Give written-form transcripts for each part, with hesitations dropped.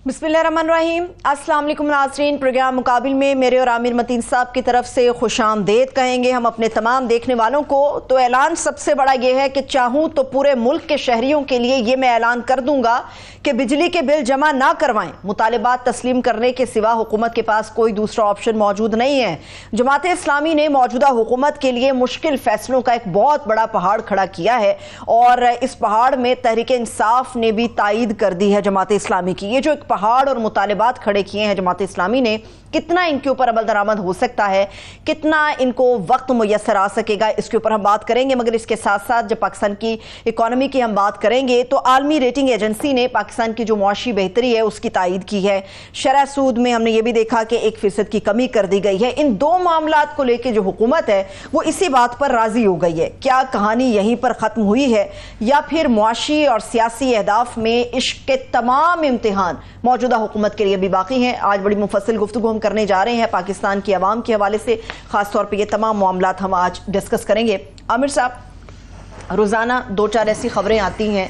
बिस्मिल्लाहिर्रहमानिर्रहीम। अस्सलाम वालेकुम नाज़रीन, प्रोग्राम मुकाबिल में मेरे और आमिर मतीन साहब की तरफ से खुशामदीद कहेंगे हम अपने तमाम देखने वालों को। तो ऐलान सबसे बड़ा ये है कि चाहूँ तो पूरे मुल्क के शहरियों के लिए ये मैं ऐलान कर दूंगा कि बिजली के बिल जमा ना करवाएं। मुतालिबात तस्लीम करने के सिवा हुकूमत के पास कोई दूसरा ऑप्शन मौजूद नहीं है। जमात इस्लामी ने मौजूदा हुकूमत के लिए मुश्किल फैसलों का एक बहुत बड़ा पहाड़ खड़ा किया है और इस पहाड़ में तहरीक इंसाफ ने भी तायद कर दी है जमात इस्लामी की। ये जो एक पहाड़ और मुतालिबात खड़े किए हैं जमात इस्लामी ने, कितना इनके ऊपर अमल दरामद हो सकता है, कितना इनको वक्त मुयसर आ सकेगा, इसके ऊपर हम बात करेंगे। मगर इसके साथ साथ जब पाकिस्तान की इकॉनमी की हम बात करेंगे तो आलमी रेटिंग एजेंसी ने पाकिस्तान की जो मुआशी बेहतरी है उसकी तायद की है। शरह सूद में हमने ये भी देखा कि 1% की कमी कर दी गई है। इन दो मामलात को लेकर जो हुकूमत है वो इसी बात पर राजी हो गई है। क्या कहानी यहीं पर खत्म हुई है या फिर मुआशी और सियासी अहदाफ में इश्क के तमाम इम्तिहान मौजूदा हुकूमत के लिए भी बाकी हैं? आज बड़ी मुफस्सिल गुफ्तगू हम करने जा रहे हैं पाकिस्तान की आवाम के हवाले से। खासतौर पर ये तमाम मामलात हम आज डिस्कस करेंगे। आमिर साहब, रोज़ाना दो चार ऐसी खबरें आती हैं,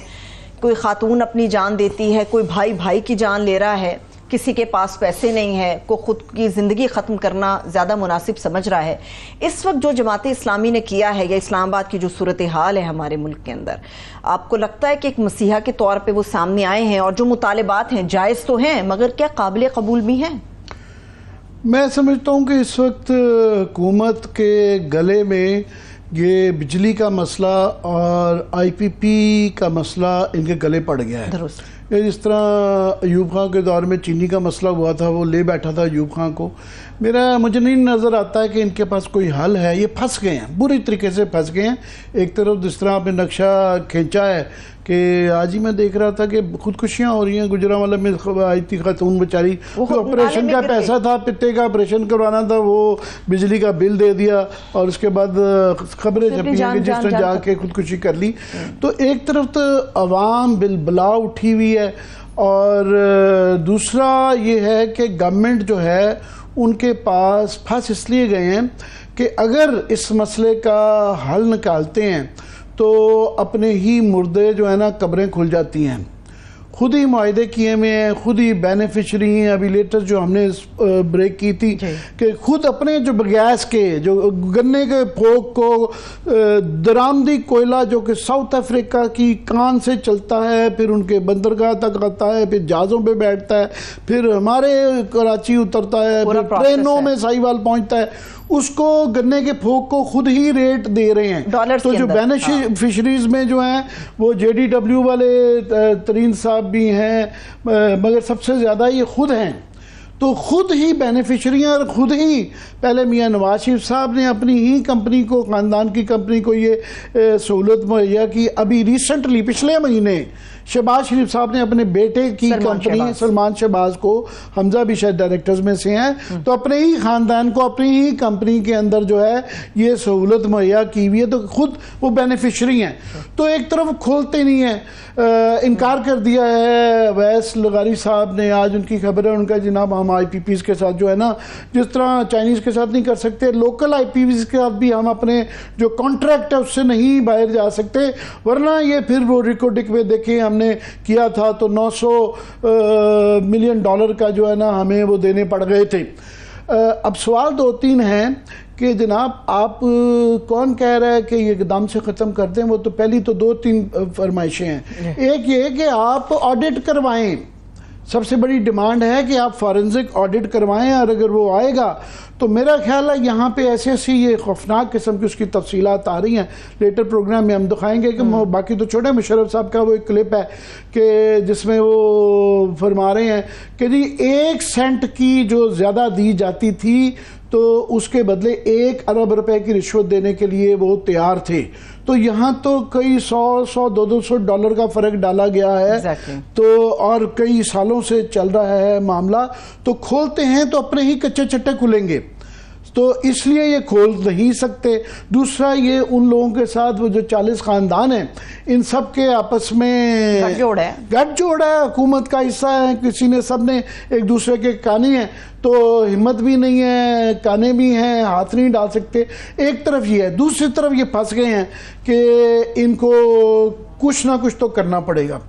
कोई खातून अपनी जान देती है, कोई भाई भाई की जान ले रहा है, किसी के पास पैसे नहीं है, को खुद की ज़िंदगी ख़त्म करना ज़्यादा मुनासिब समझ रहा है। इस वक्त जो जमात इस्लामी ने किया है या इस्लामाबाद की जो सूरत हाल है हमारे मुल्क के अंदर, आपको लगता है कि एक मसीहा के तौर पे वो सामने आए हैं और जो मुतालिबात हैं जायज़ तो हैं मगर क्या काबिल कबूल भी हैं? मैं समझता हूँ कि इस वक्त हुकूमत के गले में ये बिजली का मसला और IPP का मसला इनके गले पड़ गया है। जिस तरह अयूब खां के दौर में चीनी का मसला हुआ था, वो ले बैठा था अयूब खां को। मुझे नहीं नज़र आता है कि इनके पास कोई हल है। ये फंस गए हैं, बुरी तरीके से फंस गए हैं। एक तरफ जिस तरह आपने नक्शा खींचा है कि आज ही मैं देख रहा था कि खुदकुशियाँ हो रही हैं। गुजरांवाला में आई थी खातून बेचारी, ऑपरेशन का पैसा था, पित्ते का ऑपरेशन करवाना था, वो बिजली का बिल दे दिया और उसके बाद खबरें छपी हैं कि जिसने जाके खुदकुशी कर ली। तो एक तरफ तो अवाम बिलबला उठी हुई है और दूसरा ये है कि गवर्नमेंट जो है उनके पास फंस इसलिए गए हैं कि अगर इस मसले का हल निकालते हैं तो अपने ही मुर्दे जो है ना कब्रें खुल जाती हैं। खुद ही मुआहदे किए हुए हैं, खुद ही बेनिफिशरी हैं। अभी लेटेस्ट जो हमने ब्रेक की थी कि खुद अपने जो गैस के जो गन्ने के फोक को दरामदी कोयला जो कि साउथ अफ्रीका की कान से चलता है, फिर उनके बंदरगाह तक आता है, फिर जहाज़ों पे बैठता है, फिर हमारे कराची उतरता है, फिर ट्रेनों में साहिवाल पहुंचता है, उसको गन्ने के फोक को खुद ही रेट दे रहे हैं। तो जो बेनिफिशरीज में जो हैं वो JDW वाले तरीन साहब भी हैं, मगर सबसे ज़्यादा ये खुद हैं। तो खुद ही बेनिफिशरी और खुद ही पहले मियाँ नवाज शरीफ साहब ने अपनी ही कंपनी को, ख़ानदान की कंपनी को ये सहूलत मुहैया की। अभी रिसेंटली पिछले महीने शहबाज शरीफ साहब ने अपने बेटे की कंपनी सलमान शहबाज को, हमजा भी शायद डायरेक्टर्स में से हैं, तो अपने ही ख़ानदान को अपनी ही कंपनी के अंदर जो है ये सहूलत मुहैया की हुई है। तो खुद वो बेनिफिशरी हैं। तो एक तरफ खोलते नहीं है, इनकार कर दिया है वैस लगारी साहब ने। आज उनकी खबर है, उनका जनाब हम IPPs के साथ जो है ना, जिस तरह चाइनीज़ के साथ नहीं कर सकते, लोकल IPPs के साथ भी हम अपने जो कॉन्ट्रैक्ट है उससे नहीं बाहर जा सकते, वरना ये फिर वो रिकॉर्डिंग में देखें हमने किया था तो $900 मिलियन का जो है ना हमें वो देने पड़ गए थे। अब सवाल दो तीन हैं कि जनाब आप कौन कह रहा है कि ये एकदम से ख़त्म कर दें? वो तो पहली तो दो तीन फरमाइशें हैं। एक ये कि आप ऑडिट करवाएं, सबसे बड़ी डिमांड है कि आप फॉरेंसिक ऑडिट करवाएं और अगर वो आएगा तो मेरा ख्याल है यहाँ पे ऐसी ये खौफनाक किस्म की उसकी तफसीलात आ रही हैं। लेटर प्रोग्राम में हम दिखाएंगे कि बाकी तो छोटे मुशर्रफ साहब का वो एक क्लिप है कि जिसमें वो फरमा रहे हैं कि जी 1 सेंट की जो ज़्यादा दी जाती थी तो उसके बदले 1 अरब रुपए की रिश्वत देने के लिए वो तैयार थे। तो यहाँ तो कई 100-200 डॉलर का फ़र्क डाला गया है। तो और कई सालों से चल रहा है मामला। तो खोलते हैं तो अपने ही कच्चे चट्टे खुलेंगे, तो इसलिए ये खोल नहीं सकते। दूसरा ये उन लोगों के साथ वो जो 40 ख़ानदान हैं, इन सब के आपस में गठजोड़ है, हुकूमत का हिस्सा है, किसी ने सब ने एक दूसरे के काने हैं, तो हिम्मत भी नहीं है, काने भी हैं, हाथ नहीं डाल सकते। एक तरफ ये है, दूसरी तरफ ये फंस गए हैं कि इनको कुछ ना कुछ तो करना पड़ेगा।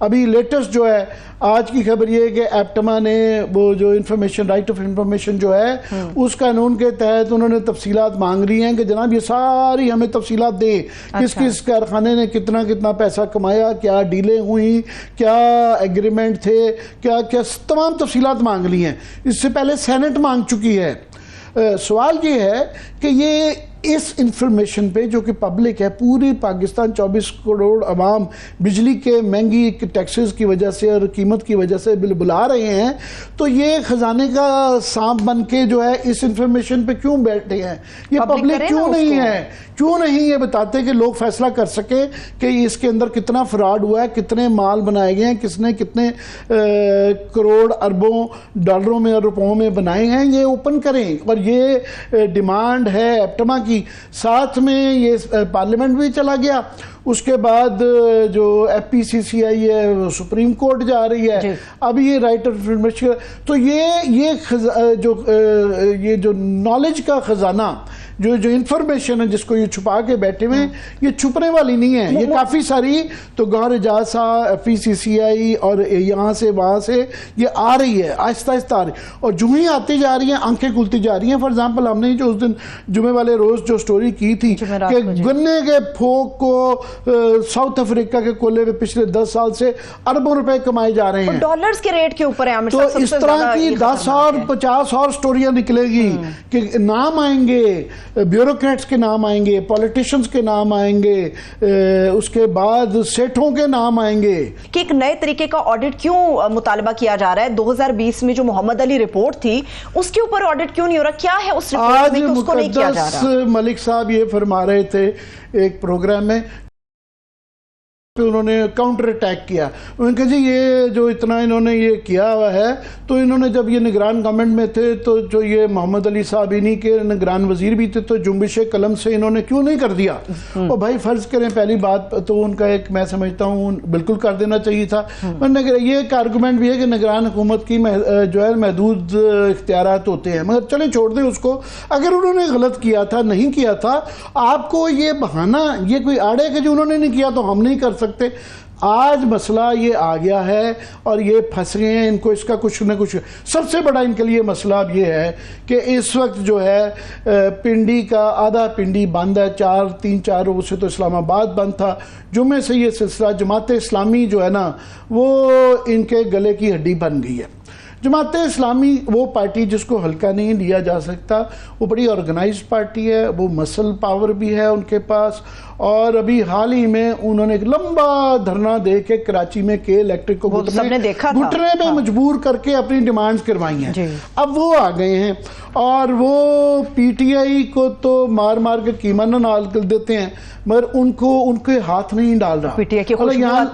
अभी लेटेस्ट जो है आज की खबर ये है कि एप्टमा ने वो जो इंफॉर्मेशन राइट ऑफ इंफॉर्मेशन जो है उस कानून के तहत उन्होंने तफसीलात मांग रही हैं कि जनाब ये सारी हमें तफसीलात दें। किस किस कारखाने ने कितना कितना पैसा कमाया, क्या डीलें हुई, क्या एग्रीमेंट थे, क्या क्या तमाम तफसीलात मांग ली हैं। इससे पहले सेनेट मांग चुकी है। सवाल ये है कि ये इस इंफॉर्मेशन पे जो कि पब्लिक है, पूरी पाकिस्तान 24 करोड़ अवाम बिजली के महंगी टैक्सेस की वजह से और कीमत की वजह से बिल बुला रहे हैं, तो ये खजाने का सांप बन के जो है इस इंफॉर्मेशन पे क्यों बैठे हैं? ये पब्लिक क्यों नहीं है, क्यों नहीं ये बताते कि लोग फैसला कर सके कि इसके अंदर कितना फ्रॉड हुआ है, कितने माल बनाए गए हैं, किसने कितने करोड़ अरबों डॉलरों में और रुपयों में बनाए हैं, ये ओपन करें। और ये डिमांड है एप्टमा की। साथ में ये पार्लियामेंट भी चला गया, उसके बाद जो FPCCI है वो सुप्रीम कोर्ट जा रही है, अभी ये राइट ऑफ इंफॉर्मेशन। तो ये जो नॉलेज का खजाना, जो इंफॉर्मेशन है जिसको ये छुपा के बैठे हुए, ये छुपने वाली नहीं है। ये काफी सारी तो गौर एजाज साहब, FPCCI और यहाँ से वहां से ये आ रही है, आहिस्ता आहिस्ता आ रही, और जो ही आती जा रही है आंखें खुलती जा रही हैं। फॉर एग्जाम्पल हमने जो उस दिन जुमे वाले रोज जो स्टोरी की थी कि गन्ने के फोक को साउथ अफ्रीका के कोले में पिछले 10 साल से अरबों रुपए कमाए जा रहे हैं। डॉलर्स के रेट के ऊपर है। तो इस तरह की 10 और 50 और स्टोरियां निकलेगी कि नाम आएंगे, ब्यूरोक्रेट्स के नाम आएंगे, पॉलिटिशियंस के नाम आएंगे, उसके बाद सेठों के नाम आएंगे। कि एक नए तरीके का ऑडिट क्यों मुतालबा किया जा रहा है? 2020 में जो मोहम्मद अली रिपोर्ट थी उसके ऊपर ऑडिट क्यों नहीं हो रहा? क्या है उस रिपोर्ट में कि उसको नहीं किया जा रहा? मलिक साहब ये फरमा रहे थे एक प्रोग्राम में, उन्होंने काउंटर अटैक किया। उन्होंने कहा जी ये जो इतना इन्होंने ये किया हुआ है, तो इन्होंने जब ये निगरान गवर्नमेंट में थे तो जो ये मोहम्मद अली साहब इन्हीं के निगरान वजीर भी थे, तो जुम्बिश कलम से इन्होंने क्यों नहीं कर दिया? और भाई फर्ज करें पहली बात तो उनका एक मैं समझता हूँ बिल्कुल कर देना चाहिए था। ये एक आर्गूमेंट भी है कि निगरान हुकूमत की जो है महदूद इख्तियारात होते हैं, मगर चलें छोड़ दें उसको। अगर उन्होंने गलत किया था, नहीं किया था, आपको ये बहाना ये कोई आड़े कि जो उन्होंने नहीं किया तो हम नहीं कर सकते। आज मसला ये आ गया है और ये फंस रहे हैं, इनको इसका कुछ न कुछ। सबसे बड़ा इनके लिए मसला अब ये है कि इस वक्त जो है पिंडी का आधा पिंडी बंद है, 3-4 रोज से तो इस्लामाबाद बंद था। जुम्मे से ये सिलसिला जमात इस्लामी जो है ना वो इनके गले की हड्डी बन गई है। जमात इस्लामी वो पार्टी जिसको हल्का नहीं लिया जा सकता, वो बड़ी ऑर्गेनाइज पार्टी है, वो मसल पावर भी है उनके पास। और अभी हाल ही में उन्होंने एक लंबा धरना दे के कराची में के इलेक्ट्रिक को घुटने में मजबूर करके अपनी डिमांड्स करवाई हैं। अब वो आ गए हैं और वो PTI को तो मार मार के कीमा नाल कर देते हैं, मगर उनके हाथ नहीं डाल रहा। PTI के यहाँ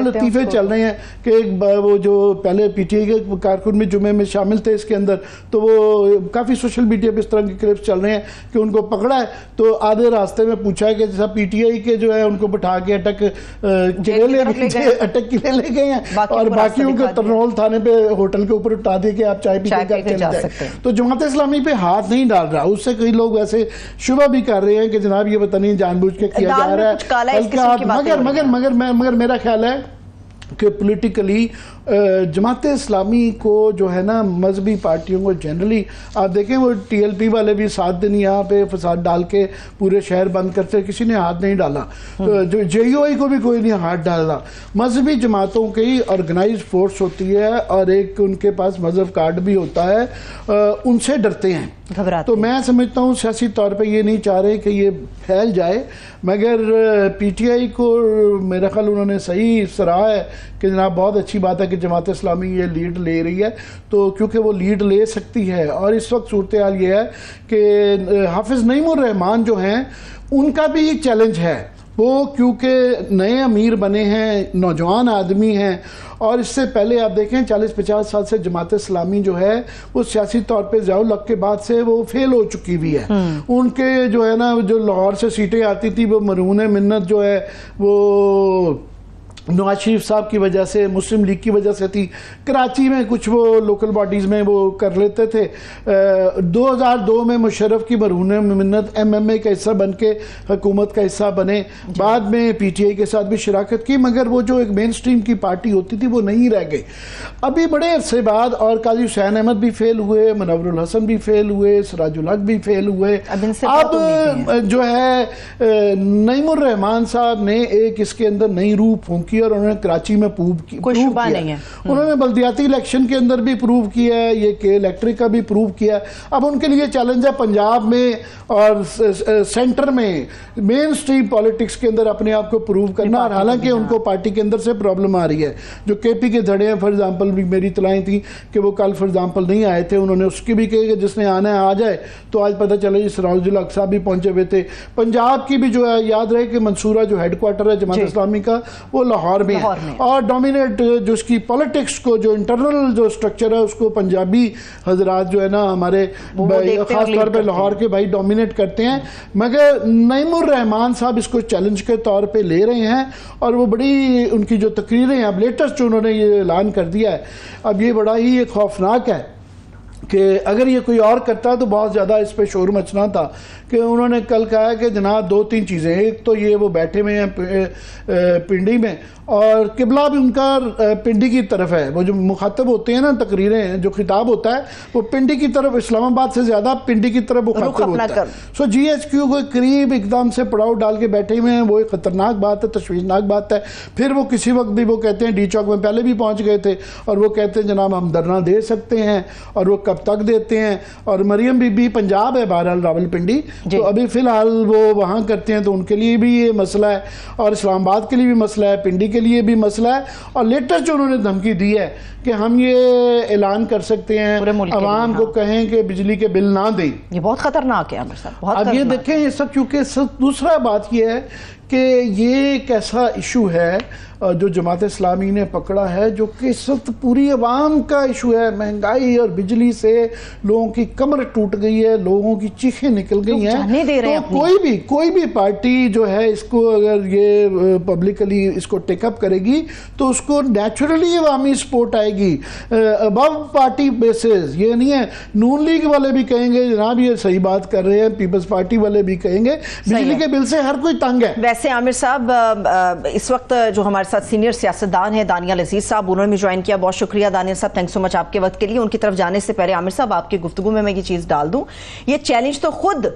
लतीफे चल रहे हैं कि वो जो पहले PTI के कारकुन में जुमे में शामिल थे इसके अंदर, तो वो काफ़ी सोशल मीडिया पर इस तरह के क्लिप्स चल रहे हैं कि उनको पकड़ा है तो आधे रास्ते में पूछा है कि जैसा PTI के जो है उनको बिठा के अटक के ले गए हैं और बाकियों को तरनौल थाने पे होटल के ऊपर उठा दिए कि आप चाय पी के चले जाए। तो जमात इस्लामी पे हाथ नहीं डाल रहा। उससे कई लोग वैसे शुबा भी कर रहे हैं कि जनाब ये पता नहीं जानबूझ के किया जा रहा है। मगर मेरा ख्याल है कि पॉलिटिकली जमात इस्लामी को जो है ना मजहबी पार्टियों को जनरली आप देखें, वो TLP वाले भी 7 दिन यहाँ पे फसाद डाल के पूरे शहर बंद करते, किसी ने हाथ नहीं डाला। जो JUI को भी कोई नहीं हाथ डाला। मजहबी जमातों की ऑर्गेनाइज फोर्स होती है और एक उनके पास मजहब कार्ड भी होता है, उनसे डरते हैं, घबराते। तो मैं समझता हूँ सियासी तौर पे ये नहीं चाह रहे कि ये फैल जाए, मगर PTI को मेरा ख्याल उन्होंने सही सराहा है कि जनाब बहुत अच्छी बात है कि जमात इस्लामी ये लीड ले रही है, तो क्योंकि वो लीड ले सकती है। और इस वक्त सूरत हाल ये है कि हाफिज नईमुर रहमान जो हैं उनका भी चैलेंज है, वो क्योंकि नए अमीर बने हैं, नौजवान आदमी हैं, और इससे पहले आप देखें 40-50 साल से जमात इस्लामी जो है वो सियासी तौर पे ज़ियाउल हक के बाद से वो फेल हो चुकी भी है। उनके जो है ना जो लाहौर से सीटें आती थी वो मरहून मिन्नत जो है वो नवाज शरीफ साहब की वजह से, मुस्लिम लीग की वजह से थी। कराची में कुछ वो लोकल बॉडीज़ में वो कर लेते थे। 2002 में मुशर्रफ की मरहून मिन्नत MMA का हिस्सा बन के हुकूमत का हिस्सा बने, बाद में PTI के साथ भी शिराकत की, मगर वो जो एक मेन स्ट्रीम की पार्टी होती थी वो नहीं रह गई। अभी बड़े अरसे बाद और काजी हुसैन अहमद भी फेल हुए, मुनव्वरुल हसन भी फेल हुए, सिराजुल हक भी फेल हुए। अब जो है नईमुर रहमान साहब ने एक इसके अंदर नई रूह फूंकी और उन्होंने कराची में प्रूव किया है। उन्होंने बल्दियाती इलेक्शन के अंदर भी प्रूव किया है, ये के इलेक्ट्रिक का भी प्रूव किया है। अब उनके लिए चैलेंज है पंजाब में और सेंटर में मेन स्ट्रीम पॉलिटिक्स के अंदर अपने आप को प्रूव करना। और हालांकि उनको पार्टी के अंदर से प्रॉब्लम आ रही है। जो KP के धड़े हैं, फॉर एग्जाम्पल भी मेरी इतलाएं थी कि वो कल फॉर एग्जाम्पल नहीं आए थे, उन्होंने उसकी भी कही कि जिसने आना है आ जाए। तो आज पता चला जी सिराजुल हक साहब भी पहुंचे हुए थे। पंजाब की भी जो है, याद रहे कि मंसूरा जो हेडक्वार्टर है जमात इस्लामी का वो लाहौर में है और डोमिनेट जो उसकी पॉलिटिक्स को, जो इंटरनल जो स्ट्रक्चर है उसको पंजाबी हजरात जो है ना हमारे खास तौर पे लाहौर के भाई डोमिनेट करते हैं। मगर नईमुर रहमान साहब इसको चैलेंज के तौर पे ले रहे हैं और वो बड़ी उनकी जो तकरीरें हैं, अब लेटेस्ट जो उन्होंने ये ऐलान कर दिया है, अब ये बड़ा ही खौफनाक है कि अगर ये कोई और करता तो बहुत ज़्यादा इस पर शोर मचना था। कि उन्होंने कल कहा कि जनाब 2-3 चीज़ें, एक तो ये वो बैठे हुए हैं पिंडी में और किबला भी उनका पिंडी की तरफ है। वो जो मुखातब होते हैं ना, तकरीरें जो खिताब होता है वो पिंडी की तरफ, इस्लामाबाद से ज़्यादा पिंडी की तरफ मुखातब होता है। सो GHQ को करीब एकदम से पड़ाव डाल के बैठे हुए हैं। वो एक ख़तरनाक बात है, तशवीशनाक बात है। फिर वो किसी वक्त भी वो कहते हैं, डी चौक में पहले भी पहुँच गए थे और वो कहते हैं जनाब हम धरना दे सकते हैं, और वो कब तक देते हैं। और मरियम बीबी पंजाब है बहरहाल, रावलपिंडी, तो अभी फ़िलहाल वो वहाँ करते हैं, तो उनके लिए भी ये मसला है और इस्लामाबाद के लिए भी मसला है, पिंडी के लिए भी मसला है। और लेटेस्ट जो उन्होंने धमकी दी है कि हम ये ऐलान कर सकते हैं, आवाम को कहें कि बिजली के बिल ना दें, ये बहुत खतरनाक है आमिर साहब। अब ये देखें ये सब, क्योंकि दूसरा बात ये है कि ये एक ऐसा इशू है जो जमात इस्लामी ने पकड़ा है, जो कि इस वक्त पूरी आवाम का इशू है। महंगाई और बिजली से लोगों की कमर टूट गई है, लोगों की चीखें निकल गई हैं। तो कोई भी पार्टी जो है इसको अगर ये पब्लिकली इसको टेकअप करेगी तो उसको नेचुरली अवामी सपोर्ट आएगी अबव पार्टी बेसिस। ये नहीं है नून लीग वाले भी कहेंगे जनाब ये सही बात कर रहे हैं, पीपल्स पार्टी वाले भी कहेंगे बिजली के बिल से हर कोई तंग है। वैसे आमिर साहब इस वक्त जो हमारे साथ सीनियर सियासतदान है दानियल अजीज साहब, उन्होंने भी ज्वाइन किया। बहुत शुक्रिया दानियल साहब, थैंक्स सो मच आपके वक्त के लिए। उनकी तरफ जाने से पहले आमिर साहब आपकी गुफ्तगू में मैं ये चीज डाल दूं, ये चैलेंज तो खुद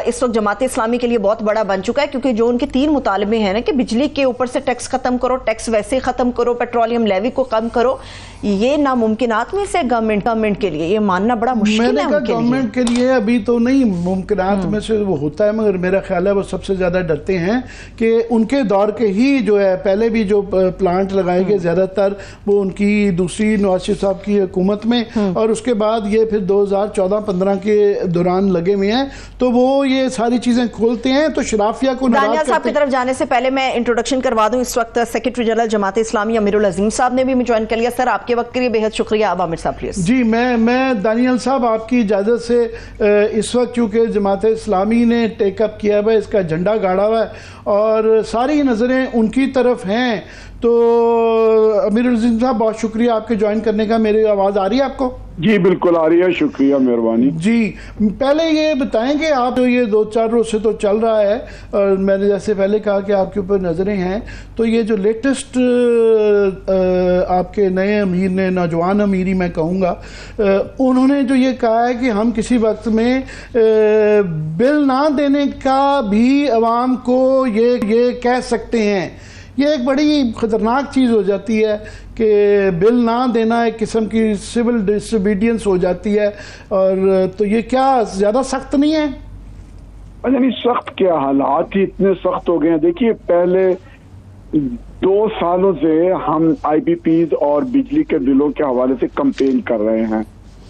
इस वक्त जमात इस्लामी के लिए बहुत बड़ा बन चुका है, क्योंकि जो उनके 3 मुतालबे हैं ना कि बिजली के ऊपर से टैक्स खत्म करो, टैक्स वैसे खत्म करो, पेट्रोलियम लेवी को कम करो, ये नामुमकिनात में से गवर्नमेंट के लिए ये मानना बड़ा मुश्किल है। गवर्नमेंट के लिए अभी तो नहीं मुमकिनात में से वो होता है, मगर मेरा ख्याल है वो सबसे ज्यादा डरते हैं कि उनके दौर के ही जो है पहले भी जो प्लांट लगाए गए ज्यादातर वो उनकी दूसरी नवाज शरीफ साहब की हुकूमत में, और उसके बाद ये फिर 2014-15 के दौरान लगे हुए हैं, तो वो ये सारी चीजें खोलते हैं तो शराफिया को दानियल साहब की तरफ जाने से पहले मैं इंट्रोडक्शन करवा दूं, इस वक्त सेक्रेटरी जनरल जमात इस्लामी अमीरुल अजीम साहब ने भी ज्वाइन कर लिया। सर आपके वक्त के लिए बेहद शुक्रिया। अब आमिर साहब प्लीज। जी मैं दानियल साहब आपकी इजाजत से इस वक्त चूंकि जमात इस्लामी ने टेकअप किया हुआ है, इसका झंडा गाड़ा हुआ है और सारी नज़रें उनकी तरफ हैं, तो अमीरुल अजीम साहब बहुत शुक्रिया आपके ज्वाइन करने का। मेरी आवाज़ आ रही है आपको? जी बिल्कुल आ रही है, शुक्रिया, मेहरबानी। जी पहले ये बताएं कि आप जो ये 2-4 रोज से तो चल रहा है और मैंने जैसे पहले कहा कि आपके ऊपर नज़रें हैं, तो ये जो लेटेस्ट आपके नए अमीर ने, नौजवान अमीरी मैं कहूँगा, उन्होंने जो ये कहा है कि हम किसी वक्त में बिल ना देने का भी अवाम को ये कह सकते हैं, ये एक बड़ी ख़तरनाक चीज़ हो जाती है कि बिल ना देना एक किस्म की सिविल डिसोबीडियंस हो जाती है। और तो ये क्या ज़्यादा सख्त नहीं है? नहीं सख्त क्या, हालात ही इतने सख्त हो गए हैं। देखिए पहले 2 सालों से हम IPPs और बिजली के बिलों के हवाले से कंपेन कर रहे हैं।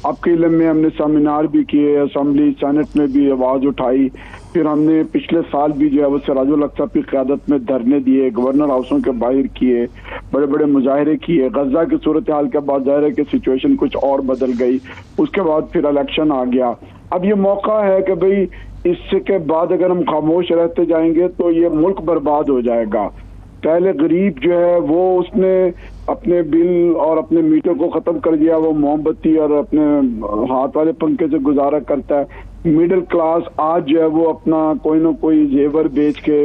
आपके इल्म में हमने सेमिनार भी किए, असेंबली सेनेट में भी आवाज़ उठाई, फिर हमने पिछले साल भी जो है वो सिराजुल हक साहब की क़यादत में धरने दिए, गवर्नर हाउसों के बाहर किए, बड़े बड़े मुजाहरे किए। गजा की सूरत हाल के बाद ज़ाहिर है कि सिचुएशन कुछ और बदल गई, उसके बाद फिर इलेक्शन आ गया। अब ये मौका है कि भाई इससे के बाद अगर हम खामोश रहते जाएंगे तो ये मुल्क बर्बाद हो जाएगा। पहले गरीब जो है वो उसने अपने बिल और अपने मीटर को खत्म कर दिया, वो मोमबत्ती और अपने हाथ वाले पंखे से गुजारा करता है। मिडिल क्लास आज जो है वो अपना कोई ना कोई जेवर बेच के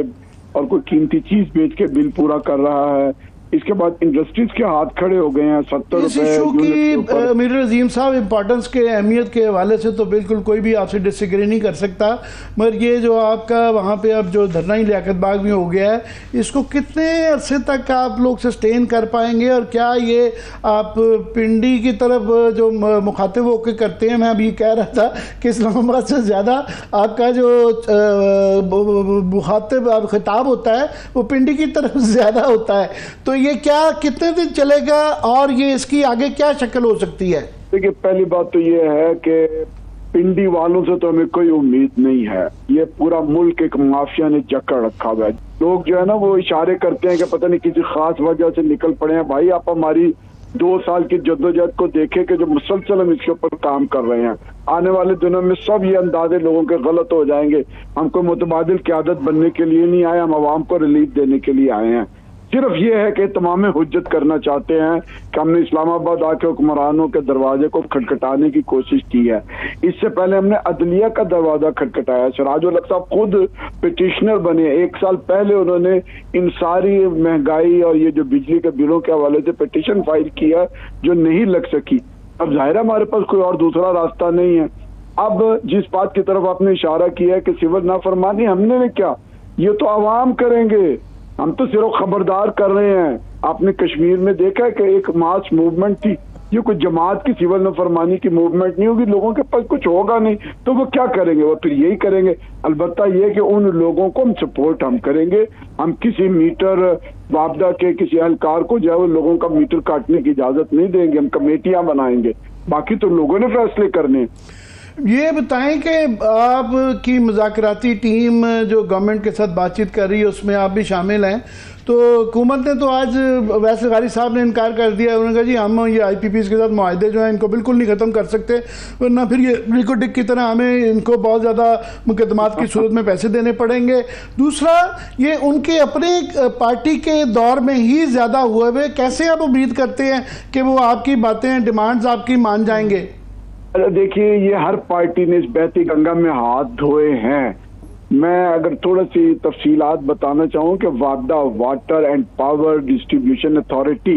और कोई कीमती चीज बेच के बिल पूरा कर रहा है। इसके बाद इंडस्ट्रीज के हाथ खड़े हो गए हैं 70 इस इशू की मीर अजीम साहब इम्पोर्टेंस के अहमियत के हवाले से तो बिल्कुल कोई भी आपसे डिसएग्री नहीं कर सकता, मगर ये जो आपका वहाँ पे अब जो धरना ही लियाकत बाग में हो गया है, इसको कितने अरसे तक आप लोग सस्टेन कर पाएंगे और क्या ये आप पिंडी की तरफ जो मुखातिब होकर करते हैं? मैं अभी कह रहा था कि इस्लामाबाद से ज़्यादा आपका जो मुखातिब खिताब होता है वो पिंडी की तरफ ज़्यादा होता है, तो ये क्या कितने दिन चलेगा और ये इसकी आगे क्या शक्ल हो सकती है? देखिए, पहली बात तो ये है कि पिंडी वालों से तो हमें कोई उम्मीद नहीं है। ये पूरा मुल्क एक माफिया ने जकड़ रखा हुआ है। लोग जो है ना वो इशारे करते हैं कि पता नहीं किसी खास वजह से निकल पड़े हैं। भाई, आप हमारी 2 साल की जद्दोजहद को देखें कि जो मुसलसल हम इसके ऊपर काम कर रहे हैं, आने वाले दिनों में सब ये अंदाजे लोगों के गलत हो जाएंगे। हम कोई मुतबादिल क़यादत बनने के लिए नहीं आए, हम आवाम को रिलीफ देने के लिए आए हैं। सिर्फ ये है कि तमाम हुज्जत करना चाहते हैं कि हमने इस्लामाबाद आके हुक्मरानों के दरवाजे को खटखटाने की कोशिश की है। इससे पहले हमने अदलिया का दरवाजा खटखटाया। सिराजुल हक साहब खुद पिटिशनर बने, 1 साल पहले उन्होंने इन सारी महंगाई और ये जो बिजली के बिलों के हवाले से पिटिशन फाइल किया जो नहीं लग सकी। अब जाहिर है हमारे पास कोई और दूसरा रास्ता नहीं है। अब जिस बात की तरफ आपने इशारा किया है कि सिविल नाफरमानी हमने क्या, ये तो आवाम करेंगे, हम तो सिर्फ खबरदार कर रहे हैं। आपने कश्मीर में देखा है कि एक मास मूवमेंट थी, ये कोई जमात की सिविल नाफरमानी की मूवमेंट नहीं होगी। लोगों के पास कुछ होगा नहीं तो वो क्या करेंगे, वो फिर यही करेंगे। अलबत्ता ये कि उन लोगों को हम सपोर्ट हम करेंगे। हम किसी मीटर वापदा के किसी एहलकार को जो है वो लोगों का मीटर काटने की इजाजत नहीं देंगे। हम कमेटियां बनाएंगे, बाकी तो लोगों ने फैसले करने। ये बताएं कि आपकी मुज़ाकराती टीम जो गवर्नमेंट के साथ बातचीत कर रही है उसमें आप भी शामिल हैं, तो हुकूमत ने तो आज वैसे गारी साहब ने इनकार कर दिया। उन्होंने कहा जी हम ये IPPs के साथ मुआहदे जो हैं इनको बिल्कुल नहीं ख़त्म कर सकते, वरना फिर ये रिको टिक की तरह हमें इनको बहुत ज़्यादा मुकदमात की सूरत में पैसे देने पड़ेंगे। दूसरा, ये उनके अपने पार्टी के दौर में ही ज़्यादा हुए हुए, कैसे आप उम्मीद करते हैं कि वो आपकी बातें डिमांड्स आपकी मान जाएंगे? देखिए, ये हर पार्टी ने इस बहती गंगा में हाथ धोए हैं। मैं अगर थोड़ा सी तफसीलात बताना चाहूँ कि वापदा water and power distribution authority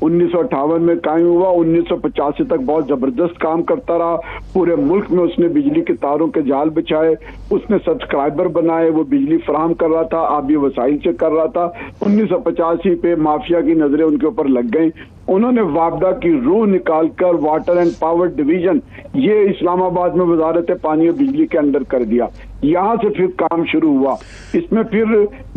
1958 में कायम हुआ, 1985 तक बहुत जबरदस्त काम करता रहा। पूरे मुल्क में उसने बिजली के तारों के जाल बिछाए, उसने सब्सक्राइबर बनाए, वो बिजली फराहम कर रहा था, आबी वसाइल से कर रहा था। 1985 पे माफिया की नजरें उनके ऊपर लग गई। उन्होंने वापदा की रूह निकालकर वाटर एंड पावर डिवीजन ये इस्लामाबाद में वजारत पानी और बिजली के अंदर कर दिया। यहाँ से फिर काम शुरू हुआ। इसमें फिर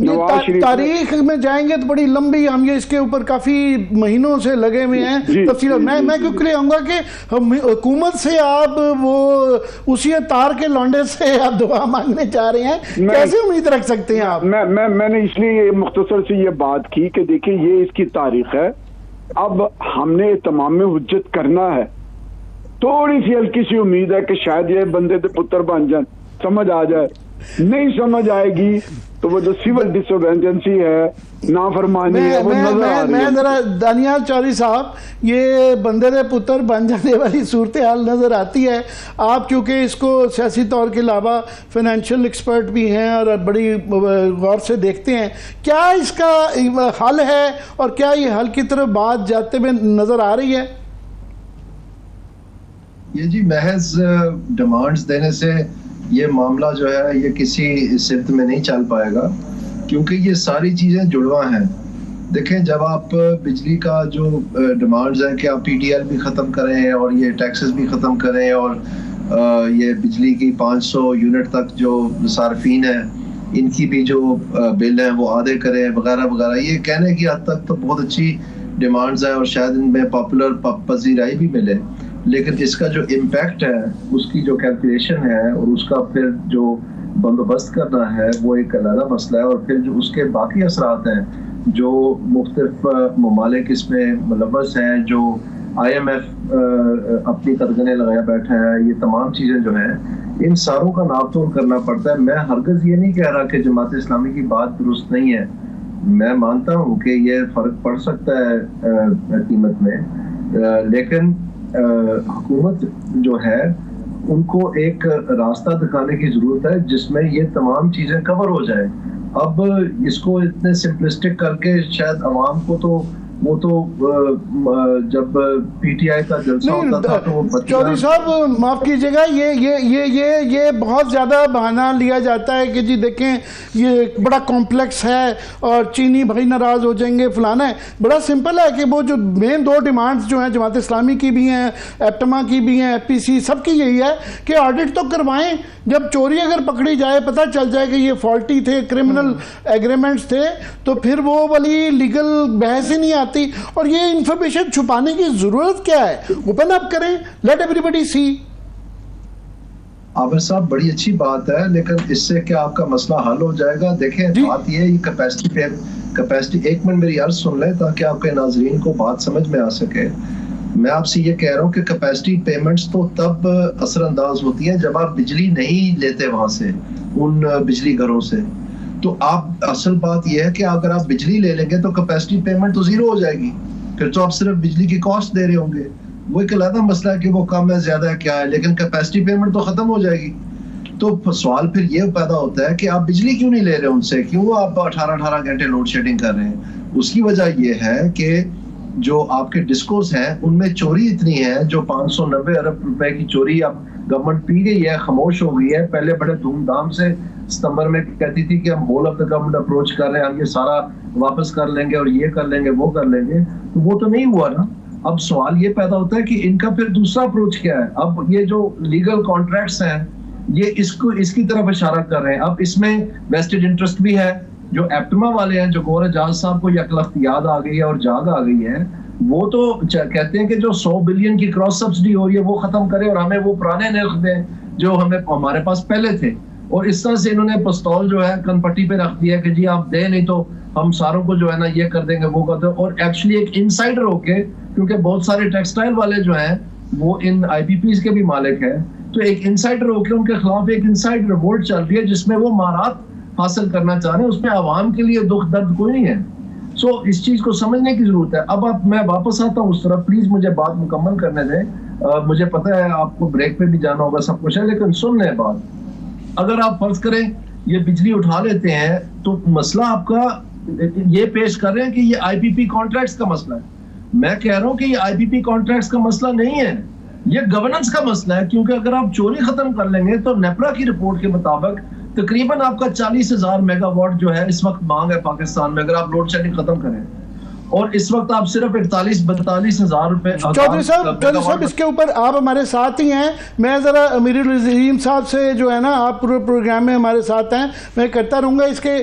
नवाज शरीफ तारीख में जाएंगे तो बड़ी लंबी, हम ये इसके ऊपर काफी महीनों से लगे हुए हैं तफसील। मैं क्योंकि लिए आऊंगा कि हुकूमत से आप वो उसी तार के लौंडे से आप दुआ मांगने जा रहे हैं, कैसे उम्मीद रख सकते हैं आप? मैंने इसलिए मुख्तसर से ये बात की कि देखिए ये इसकी तारीख है। अब हमने तमाम में हुज्जत करना है। थोड़ी सी हल्की सी उम्मीद है कि शायद ये बंदे के पुत्र बन जाए, समझ आ जाए। नहीं समझ आएगी तो वो जो सिविल डिसोबेडियंसी है, नाफरमानी है, वो नजर आ रही है। मैं जरा दानियाल चौधरी साहब, ये बंदे दे पुत्र बन जाने वाली सूरत हाल नज़र आती है। आप क्योंकि इसको सियासी तौर के अलावा फाइनेंशियल एक्सपर्ट भी हैं और बड़ी गौर से देखते हैं, क्या इसका हल है और क्या ये हल की तरफ बात जाते हुए नज़र आ रही है? ये जी महज डिमांड्स देने से ये मामला जो है ये किसी सिमत में नहीं चल पाएगा, क्योंकि ये सारी चीज़ें जुड़वा हैं। देखें, जब आप बिजली का जो डिमांड्स हैं कि आप PTL भी ख़त्म करें और ये टैक्सेस भी ख़त्म करें और ये बिजली की 500 यूनिट तक जो सार्फिन हैं इनकी भी जो बिल हैं वो आधे करें वगैरह वगैरह, ये कहने की हद तक तो बहुत अच्छी डिमांड्स हैं और शायद इनमें पॉपुलर पजीराई भी मिले, लेकिन इसका जो इम्पैक्ट है, उसकी जो कैलकुलेशन है और उसका फिर जो बंदोबस्त करना है वो एक अलग मसला है। और फिर जो उसके बाकी असरात हैं जो मुख्तलिफ ममालिक इसमें मुलव्वस हैं, जो IMF अपनी कदगने लगाया बैठा है, ये तमाम चीज़ें जो हैं इन सारों का नापतोल करना पड़ता है। मैं हरगिज़ ये नहीं कह रहा कि जमात इस्लामी की बात दुरुस्त नहीं है, मैं मानता हूँ कि ये फर्क पड़ सकता है कीमत में, लेकिन हुकूमत जो है उनको एक रास्ता दिखाने की जरूरत है जिसमें ये तमाम चीजें कवर हो जाए। अब इसको इतने सिंपलिस्टिक करके शायद आवाम को तो वो तो जब पीटीआई का जलसा होता था तो वो चौधरी साहब माफ कीजिएगा, ये बहुत ज़्यादा बहाना लिया जाता है कि जी देखें ये बड़ा कॉम्प्लेक्स है और चीनी भाई नाराज़ हो जाएंगे, फलाना है। बड़ा सिंपल है कि वो जो मेन दो डिमांड्स जो हैं जमात इस्लामी की भी हैं, एप्टमा की भी हैं, एफपीसी सबकी यही है कि ऑडिट तो करवाएं। जब चोरी अगर पकड़ी जाए, पता चल जाए कि ये फॉल्टी थे, क्रिमिनल एग्रीमेंट्स थे, तो फिर वो वाली लीगल बहस ही नहीं आती। और ये इंफॉर्मेशन छुपाने की जरूरत क्या है? ओपन अप करें, लेट एवरीबॉडी सी। आबिद साहब बड़ी अच्छी बात है, लेकिन इससे क्या आपका मसला हल हो जाएगा? देखें बात ये कैपेसिटी, एक मिनट मेरी अर्ज सुन लें ताकि आपके नाजरीन को बात समझ में आ सके। मैं आपसे ये कह रहा हूँ कि कैपेसिटी पेमेंट्स तो तब असरअंदाज होती है जब आप बिजली नहीं लेते वहां से, उन बिजली घरों से। तो आप असल बात यह है कि अगर आप बिजली ले लेंगे तो कैपेसिटी पेमेंट तो जीरो हो जाएगी, फिर तो आप सिर्फ बिजली की कॉस्ट दे रहे होंगे। वो एक अलग मसला है कि वो कम है ज्यादा है क्या है, लेकिन कैपेसिटी पेमेंट तो खत्म हो जाएगी। तो सवाल फिर ये पैदा होता है कि आप बिजली क्यों नहीं ले रहे उनसे, क्यों आप 18 घंटे लोड शेडिंग कर रहे हैं? उसकी वजह यह है कि जो आपके डिस्कोस हैं उनमें चोरी इतनी है, जो 590 अरब रुपए की चोरी अब गवर्नमेंट पी गई है, खामोश हो गई है। पहले बड़े धूमधाम से सितंबर में कहती थी कि हम whole of the government approach कर रहे हैं, हम ये सारा वापस कर लेंगे और ये कर लेंगे वो कर लेंगे, तो वो तो नहीं हुआ ना। अब सवाल ये पैदा होता है कि इनका फिर दूसरा अप्रोच क्या है? अब ये जो लीगल कॉन्ट्रैक्ट्स हैं ये इसकी तरफ इशारा कर रहे हैं। अब इसमें वेस्टेड इंटरेस्ट भी है। जो एप्टमा वाले हैं, जो गौर एजाज साहब को यकलख्त याद आ गई है और जाग आ गई है, वो तो कहते हैं कि जो 100 बिलियन की क्रॉस सब्सिडी हो रही है वो खत्म करें और हमें वो पुराने नर्ख दें जो हमारे पास पहले थे। और इस तरह से इन्होंने पिस्तौल जो है कनपट्टी पे रख दिया कि जी आप दे नहीं तो हम सारों को जो है ना ये कर देंगे वो कर देंगे। और एक्चुअली एक इनसाइडर होके, क्योंकि बहुत सारे टेक्सटाइल वाले जो हैं वो इन आईपीपीज के भी मालिक हैं, तो एक इनसाइडर होके उनके खिलाफ एक इनसाइड रिवोल्ट चल रही है जिसमें वो महारात हासिल करना चाह रहे हैं। उसमें आवाम के लिए दुख दर्द कोई नहीं है। सो इस चीज को समझने की जरूरत है। अब मैं वापस आता हूँ उस तरफ, प्लीज मुझे बात मुकम्मल करने दें। मुझे पता है आपको ब्रेक पे भी जाना होगा, सब कुछ है, लेकिन सुन लें बात। अगर आप फर्ज करें ये बिजली उठा लेते हैं तो मसला आपका ये पेश कर रहे हैं कि ये आईपीपी कॉन्ट्रैक्ट्स का मसला है। मैं कह रहा हूं कि ये आईपीपी कॉन्ट्रैक्ट्स का मसला नहीं है, ये गवर्नेंस का मसला है। क्योंकि अगर आप चोरी खत्म कर लेंगे तो नेपरा की रिपोर्ट के मुताबिक तकरीबन आपका 40,000 मेगावाट जो है इस वक्त मांग है पाकिस्तान में, अगर आप लोड शेडिंग खत्म करें। और इस वक्त आप सिर्फ 41-42 हजार रुपए। चौधरी साहब इसके ऊपर आप हमारे साथ ही हैं। मैं ज़रा अमीरुल अजीम साहब से जो है ना, आप पूरे प्रोग्राम में हमारे साथ हैं, मैं करता रहूँगा इसके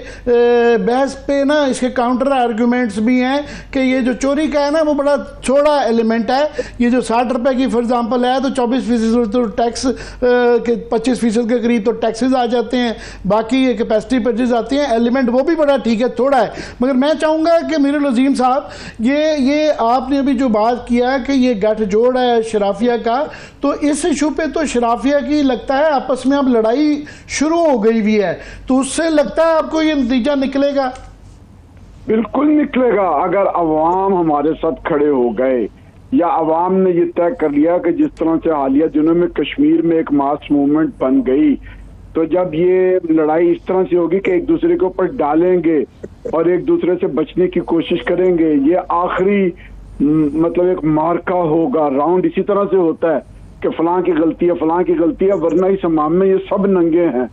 बहस पे ना। इसके काउंटर आर्गूमेंट्स भी हैं कि ये जो चोरी का है ना वो बड़ा छोटा एलिमेंट है। ये जो 60 रुपए की फॉर एग्जांपल है तो 24% तो टैक्स के 25% के करीब तो टैक्सेस आ जाते हैं, बाकी ये कैपेसिटी परचेज आती हैं। एलिमेंट वो भी बड़ा ठीक है, थोड़ा है। मगर मैं चाहूँगा कि अमीरुल अजीम साहब ये आपने अभी जो बात किया कि ये गठजोड़ है शराफिया का, तो इस इशू पे तो शराफिया की लगता है आपस में अब लड़ाई शुरू हो गई भी है, तो उससे लगता है आपको ये नतीजा निकलेगा? बिल्कुल निकलेगा। अगर अवाम हमारे साथ खड़े हो गए या अवाम ने ये तय कर लिया कि जिस तरह से हालिया दिनों में कश्मीर में एक मास मूवमेंट बन गई, तो जब ये लड़ाई इस तरह से होगी कि एक दूसरे के ऊपर डालेंगे और एक दूसरे से बचने की कोशिश करेंगे, ये आखिरी मतलब एक मार्का होगा। राउंड इसी तरह से होता है कि फलां की गलती है, फलां की गलती है, वरना इस माम में ये सब नंगे हैं।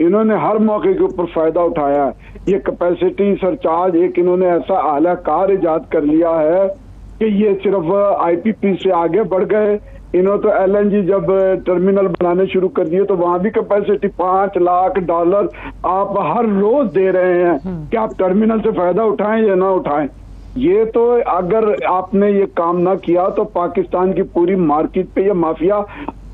इन्होंने हर मौके के ऊपर फायदा उठाया है। ये कैपेसिटी सरचार्ज एक इन्होंने ऐसा आला कार इजाद कर लिया है कि ये सिर्फ आईपीपी से आगे बढ़ गए। इन्होंने तो एलएनजी जब टर्मिनल बनाने शुरू कर दिए तो वहां भी कैपेसिटी $5 लाख आप हर रोज दे रहे हैं कि आप टर्मिनल से फायदा उठाएं या ना उठाएं। ये तो अगर आपने ये काम ना किया तो पाकिस्तान की पूरी मार्केट पे ये माफिया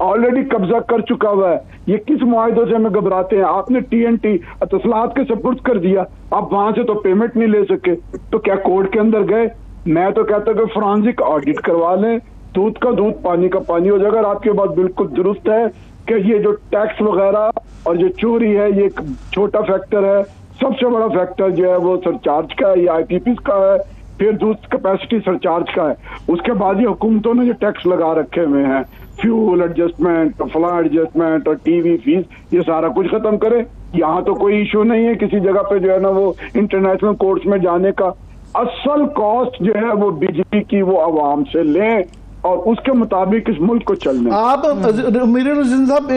ऑलरेडी कब्जा कर चुका हुआ है। ये किस मुआहदों से हमें घबराते हैं? आपने TNT तस्लात के सपुर्द कर दिया, आप वहां से तो पेमेंट नहीं ले सके, तो क्या कोर्ट के अंदर गए? मैं तो कहता हूँ कि फॉरेंसिक ऑडिट करवा लें, दूध का दूध पानी का पानी हो जाएगा। आपकी बात बिल्कुल दुरुस्त है कि ये जो टैक्स वगैरह और जो चोरी है ये एक छोटा फैक्टर है। सबसे बड़ा फैक्टर जो है वो सरचार्ज का है, ये IPPs का है, फिर दूसरी कैपेसिटी सरचार्ज का है। उसके बाद ये हुकूमतों ने जो टैक्स लगा रखे हुए हैं, फ्यूल एडजस्टमेंट, फ्ला एडजस्टमेंट और टीवी फीस, ये सारा कुछ खत्म करे। यहाँ तो कोई इशू नहीं है किसी जगह पे जो है ना वो इंटरनेशनल कोर्ट्स में जाने का। असल कॉस्ट जो है वो बिजली की वो आवाम से लें और उसके मुताबिक इस मुल्क को चलने। आप मीर हुसैन साहब,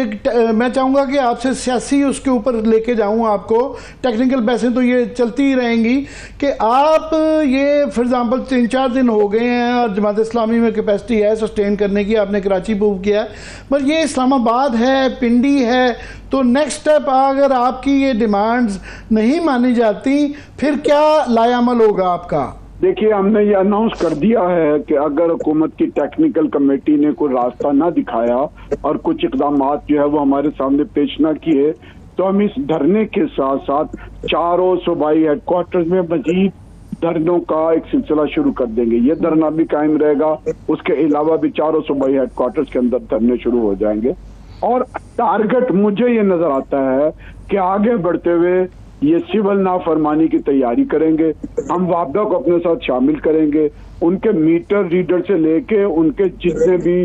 मैं चाहूंगा कि आपसे सियासी उसके ऊपर लेके जाऊं आपको। टेक्निकल बातें तो ये चलती ही रहेंगी कि आप ये फॉर एग्जांपल 3-4 दिन हो गए हैं और जमात इस्लामी में कैपेसिटी है सस्टेन करने की, आपने कराची मूव किया है, पर ये इस्लामाबाद है, पिंडी है, तो नेक्स्ट स्टेप अगर आपकी ये डिमांड्स नहीं मानी जाती फिर क्या लायामल होगा आपका? देखिए, हमने ये अनाउंस कर दिया है कि अगर हुकूमत की टेक्निकल कमेटी ने कोई रास्ता ना दिखाया और कुछ इकदाम जो है वो हमारे सामने पेश ना किए, तो हम इस धरने के साथ साथ चारों सूबाई हेडक्वार्टर्स में मजीद धरनों का एक सिलसिला शुरू कर देंगे। ये धरना भी कायम रहेगा, उसके अलावा भी चारों सूबाई हेडक्वार्टर्स के अंदर धरने शुरू हो जाएंगे। और टारगेट मुझे ये नजर आता है कि आगे बढ़ते हुए ये सिविल नाफरमानी की तैयारी करेंगे। हम वापदा को अपने साथ शामिल करेंगे, उनके मीटर रीडर से लेके उनके जितने भी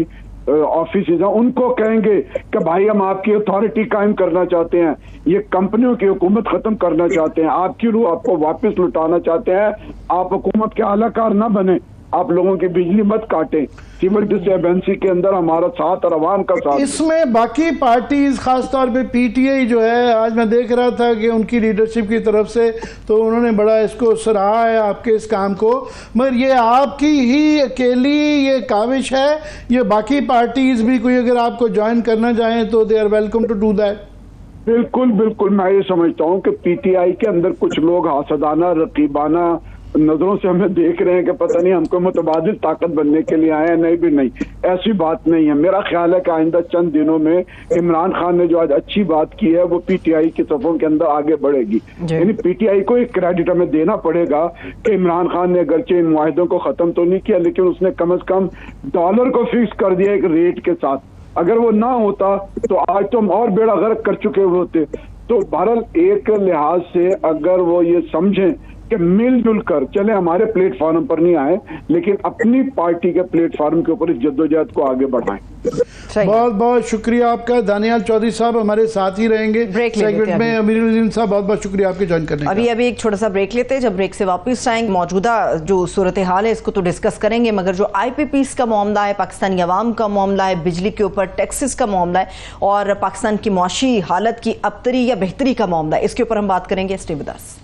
ऑफिस हैं उनको कहेंगे कि भाई हम आपकी अथॉरिटी कायम करना चाहते हैं, ये कंपनियों की हुकूमत खत्म करना चाहते हैं, आपकी रूह आपको वापस लुटाना चाहते हैं, आप हुकूमत के आलाकार ना बने, आप लोगों की बिजली मत काटें, सिविल डिस्टर्बेंसी के अंदर हमारा साथ और अवाम का साथ। इसमें बाकी पार्टीज खासतौर पे PTI जो है, आज मैं देख रहा था कि उनकी लीडरशिप की तरफ से तो उन्होंने बड़ा इसको सराहा है आपके इस काम को, मगर ये आपकी ही अकेली ये काविश है, ये बाकी पार्टीज भी कोई अगर आपको ज्वाइन करना चाहें तो they are welcome to do that? बिल्कुल बिल्कुल, मैं ये समझता हूँ कि PTI के अंदर कुछ लोग हासदाना रकीबाना नजरों से हमें देख रहे हैं कि पता नहीं हमको मुतबादिल ताकत बनने के लिए आए हैं। नहीं भी नहीं, ऐसी बात नहीं है। मेरा ख्याल है कि आइंदा चंद दिनों में इमरान खान ने जो आज अच्छी बात की है वो PTI की सफों के अंदर आगे बढ़ेगी। यानी PTI को एक क्रेडिट हमें देना पड़ेगा कि इमरान खान ने अगरचे इन मुआहिदों को खत्म तो नहीं किया, लेकिन उसने कम से कम डॉलर को फिक्स कर दिया एक रेट के साथ। अगर वो ना होता तो आज तो हम और बेड़ा गर्क कर चुके होते। तो बहरहाल एक लिहाज से अगर वो ये समझें कि मिलजुल कर चले, हमारे प्लेटफॉर्म पर नहीं आए लेकिन अपनी पार्टी के प्लेटफॉर्म के ऊपर इस जद्दोजहद को आगे बढ़ाएं। बहुत बहुत शुक्रिया आपका। दानियाल चौधरी साहब हमारे साथ ही रहेंगे सेगमेंट में। अमीर हुसैन साहब बहुत बहुत शुक्रिया आपके ज्वाइन करने का। अभी एक छोटा सा ब्रेक लेते हैं, जब ब्रेक से वापस आएंगे मौजूदा जो सूरत हाल है इसको तो डिस्कस करेंगे, मगर जो IPPs का मामला है, पाकिस्तानी अवाम का मामला है, बिजली के ऊपर टैक्सेस का मामला है और पाकिस्तान की मुआशी हालत की अबतरी या बेहतरी का मामला है, इसके ऊपर हम बात करेंगे। Stay with us.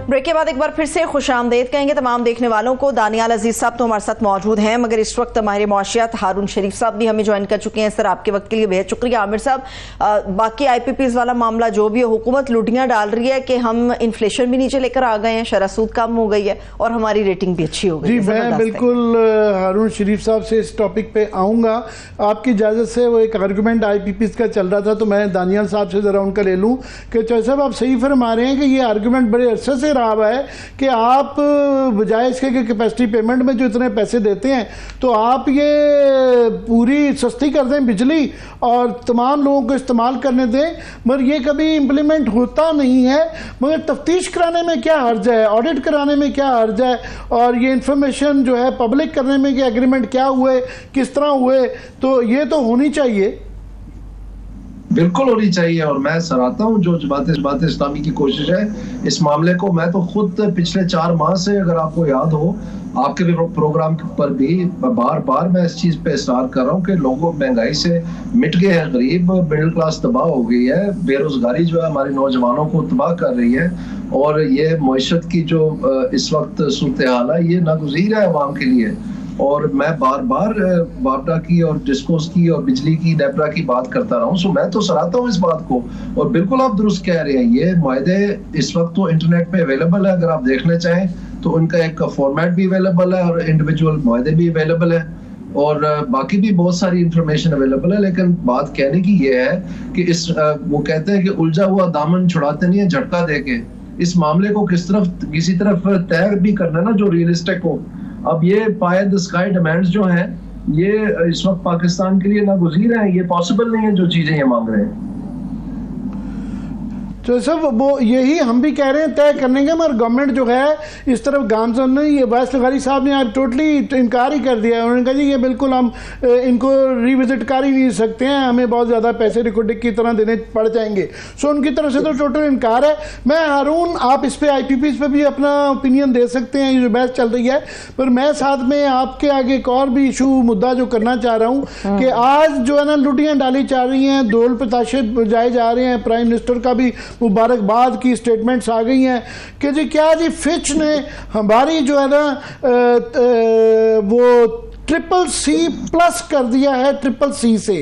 ब्रेक के बाद एक बार फिर से खुशामदीद कहेंगे तमाम देखने वालों को। दानियाल अजीज साहब तो हमारे साथ मौजूद हैं, मगर इस वक्त माहिर मुआशियात हारून शरीफ साहब भी हमें ज्वाइन कर चुके हैं। सर, आपके वक्त के लिए बेहद शुक्रिया। आमिर साहब, बाकी IPPs वाला मामला जो भी है, हुकूमत लुटियां डाल रही है कि हम इन्फ्लेशन भी नीचे लेकर आ गए हैं, शरह सूद कम हो गई है और हमारी रेटिंग भी अच्छी हो गई है। जी, मैं बिल्कुल हारून शरीफ साहब से इस टॉपिक पे आऊँगा। आपकी इजाज़त से वो एक आर्गूमेंट IPPs का चल रहा था तो मैं दानियाल साहब से ज़रा उनका ले लूँ कि चौधरी साहब आप सही फरमा रहे हैं कि ये आर्गूमेंट बड़े अरसे से रहा हुआ है कि आप बजाय इसके कि कैपेसिटी पेमेंट में जो इतने पैसे देते हैं तो आप ये पूरी सस्ती कर दें बिजली और तमाम लोगों को इस्तेमाल करने दें, मगर ये कभी इम्प्लीमेंट होता नहीं है। मगर तफ्तीश कराने में क्या हर्ज है, ऑडिट कराने में क्या हर्ज है, और ये इंफॉर्मेशन जो है पब्लिक करने में कि एग्रीमेंट क्या हुए, किस तरह हुए, तो ये तो होनी चाहिए। बिल्कुल होनी चाहिए और मैं सराहता हूँ जो जमात इस्लामी की कोशिश है इस मामले को। मैं तो खुद पिछले 4 माह से, अगर आपको याद हो, आपके भी प्रोग्राम पर भी बार बार मैं इस चीज पे इसरार कर रहा हूँ कि लोगों महंगाई से मिट गए हैं, गरीब मिडिल क्लास तबाह हो गई है, बेरोजगारी जो है हमारे नौजवानों को तबाह कर रही है और ये मईशत की जो इस वक्त सूरत हाल है ये नागुज़ीर है अवाम के लिए। और मैं बार बार वापडा की और डिस्कोस की और बिजली की, नेपरा की बात करता रहा हूँ। सो मैं तो सराहता हूँ इस बात को और बिल्कुल आप दुरुस्त कह रहे हैं, ये मुआहदे इस वक्त तो इंटरनेट पे अवेलेबल है, अगर आप देखना चाहें तो उनका एक फॉर्मेट भी अवेलेबल है और इंडिविजुअल मुआहदे भी अवेलेबल है। और बाकी भी बहुत सारी इंफॉर्मेशन अवेलेबल है, लेकिन बात कहने की ये है कि इस वो कहते हैं कि उलझा हुआ दामन छुड़ाते नहीं है झटका देके। इस मामले को किसी तरफ तय भी करना ना जो रियलिस्टिक हो। अब ये पाए द स्काई डिमांड्स जो हैं ये इस वक्त पाकिस्तान के लिए नागुज़ीर हैं, ये पॉसिबल नहीं है जो चीजें ये मांग रहे हैं। तो सब वो यही हम भी कह रहे हैं तय करने के, मगर गवर्नमेंट जो है इस तरफ गामजन ने, ये वैस लगारी साहब ने आज टोटली इनकार ही कर दिया है। उन्होंने कहा जी ये बिल्कुल हम इनको रिविजिट कर ही नहीं सकते हैं, हमें बहुत ज़्यादा पैसे रिकॉर्डिंग की तरह देने पड़ जाएंगे। सो उनकी तरफ से तो टोटल इनकार है। मैं हारून आप इस पर IPPs पे भी अपना ओपिनियन दे सकते हैं, ये जो बहस चल रही है, पर मैं साथ में आपके आगे एक और भी इशू मुद्दा जो करना चाह रहा हूँ कि आज जो है ना लुटियाँ डाली जा रही हैं, ढोल पताशे बजाए जा रहे हैं, प्राइम मिनिस्टर का भी मुबारकबाद की स्टेटमेंट्स आ गई हैं कि जी क्या जी फिच ने हमारी जो है ना वो CCC+ कर दिया है CCC से।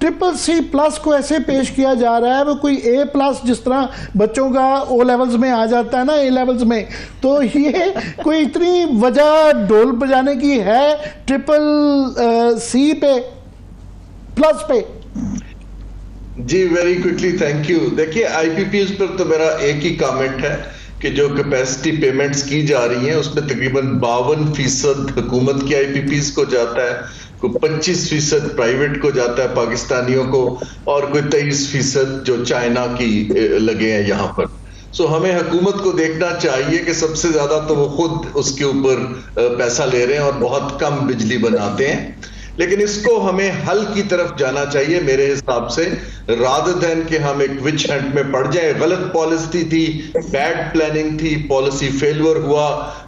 CCC+ को ऐसे पेश किया जा रहा है वो कोई A+ जिस तरह बच्चों का O लेवल्स में आ जाता है ना A लेवल्स में, तो ये कोई इतनी वजह ढोल बजाने की है CCC पे प्लस पे? जी वेरी क्विकली, थैंक यू। देखिए IPPs पर तो मेरा एक ही कमेंट है कि जो कैपेसिटी पेमेंट्स की जा रही हैं उसमें तकरीबन 52% हुकूमत की IPPs को जाता है, कोई 25% प्राइवेट को जाता है पाकिस्तानियों को, और कोई 23% जो चाइना की लगे हैं यहाँ पर। सो हमें हुकूमत को देखना चाहिए कि सबसे ज्यादा तो वो खुद उसके ऊपर पैसा ले रहे हैं और बहुत कम बिजली बनाते हैं, लेकिन इसको हमें हल की तरफ जाना चाहिए मेरे हिसाब से, रादर देन कि हम एक विच हंट में पड़ जाए। गलत पॉलिसी थी, बैड प्लानिंग थी, पॉलिसी फेलियर हुआ,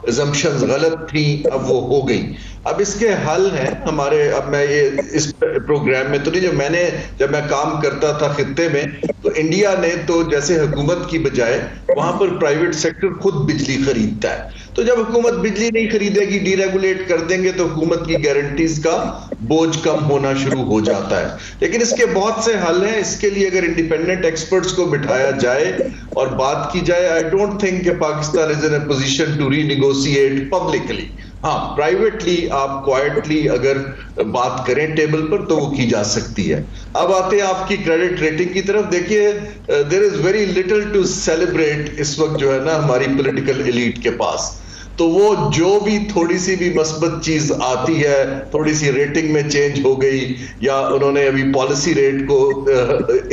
assumptions गलत थी, अब वो हो गई। अब इसके हल हैं हमारे। अब मैं ये इस प्रोग्राम में तो नहीं, जब मैं काम करता था खित्ते में, तो इंडिया ने तो जैसे हुकूमत की बजाय वहां पर प्राइवेट सेक्टर खुद बिजली खरीदता है। तो जब हुकूमत बिजली नहीं खरीदेगी, डीरेगुलेट कर देंगे, तो हुकूमत की गारंटीज का बोझ कम होना शुरू हो जाता है। लेकिन इसके बहुत से हल हैं। इसके लिए अगर इंडिपेंडेंट एक्सपर्ट्स को बिठाया जाए और बात की जाए, आई डोंट थिंक कि Pakistan is in a position to renegotiate publicly. हाँ, प्राइवेटली आप क्वाइटली अगर बात करें टेबल पर तो वो की जा सकती है। अब आते हैं आपकी क्रेडिट रेटिंग की तरफ। देखिए there is very little to celebrate इस वक्त जो है ना हमारी पॉलिटिकल एलीट के पास। तो वो जो भी थोड़ी सी भी मस्बत चीज आती है, थोड़ी सी रेटिंग में चेंज हो गई, या उन्होंने अभी पॉलिसी रेट को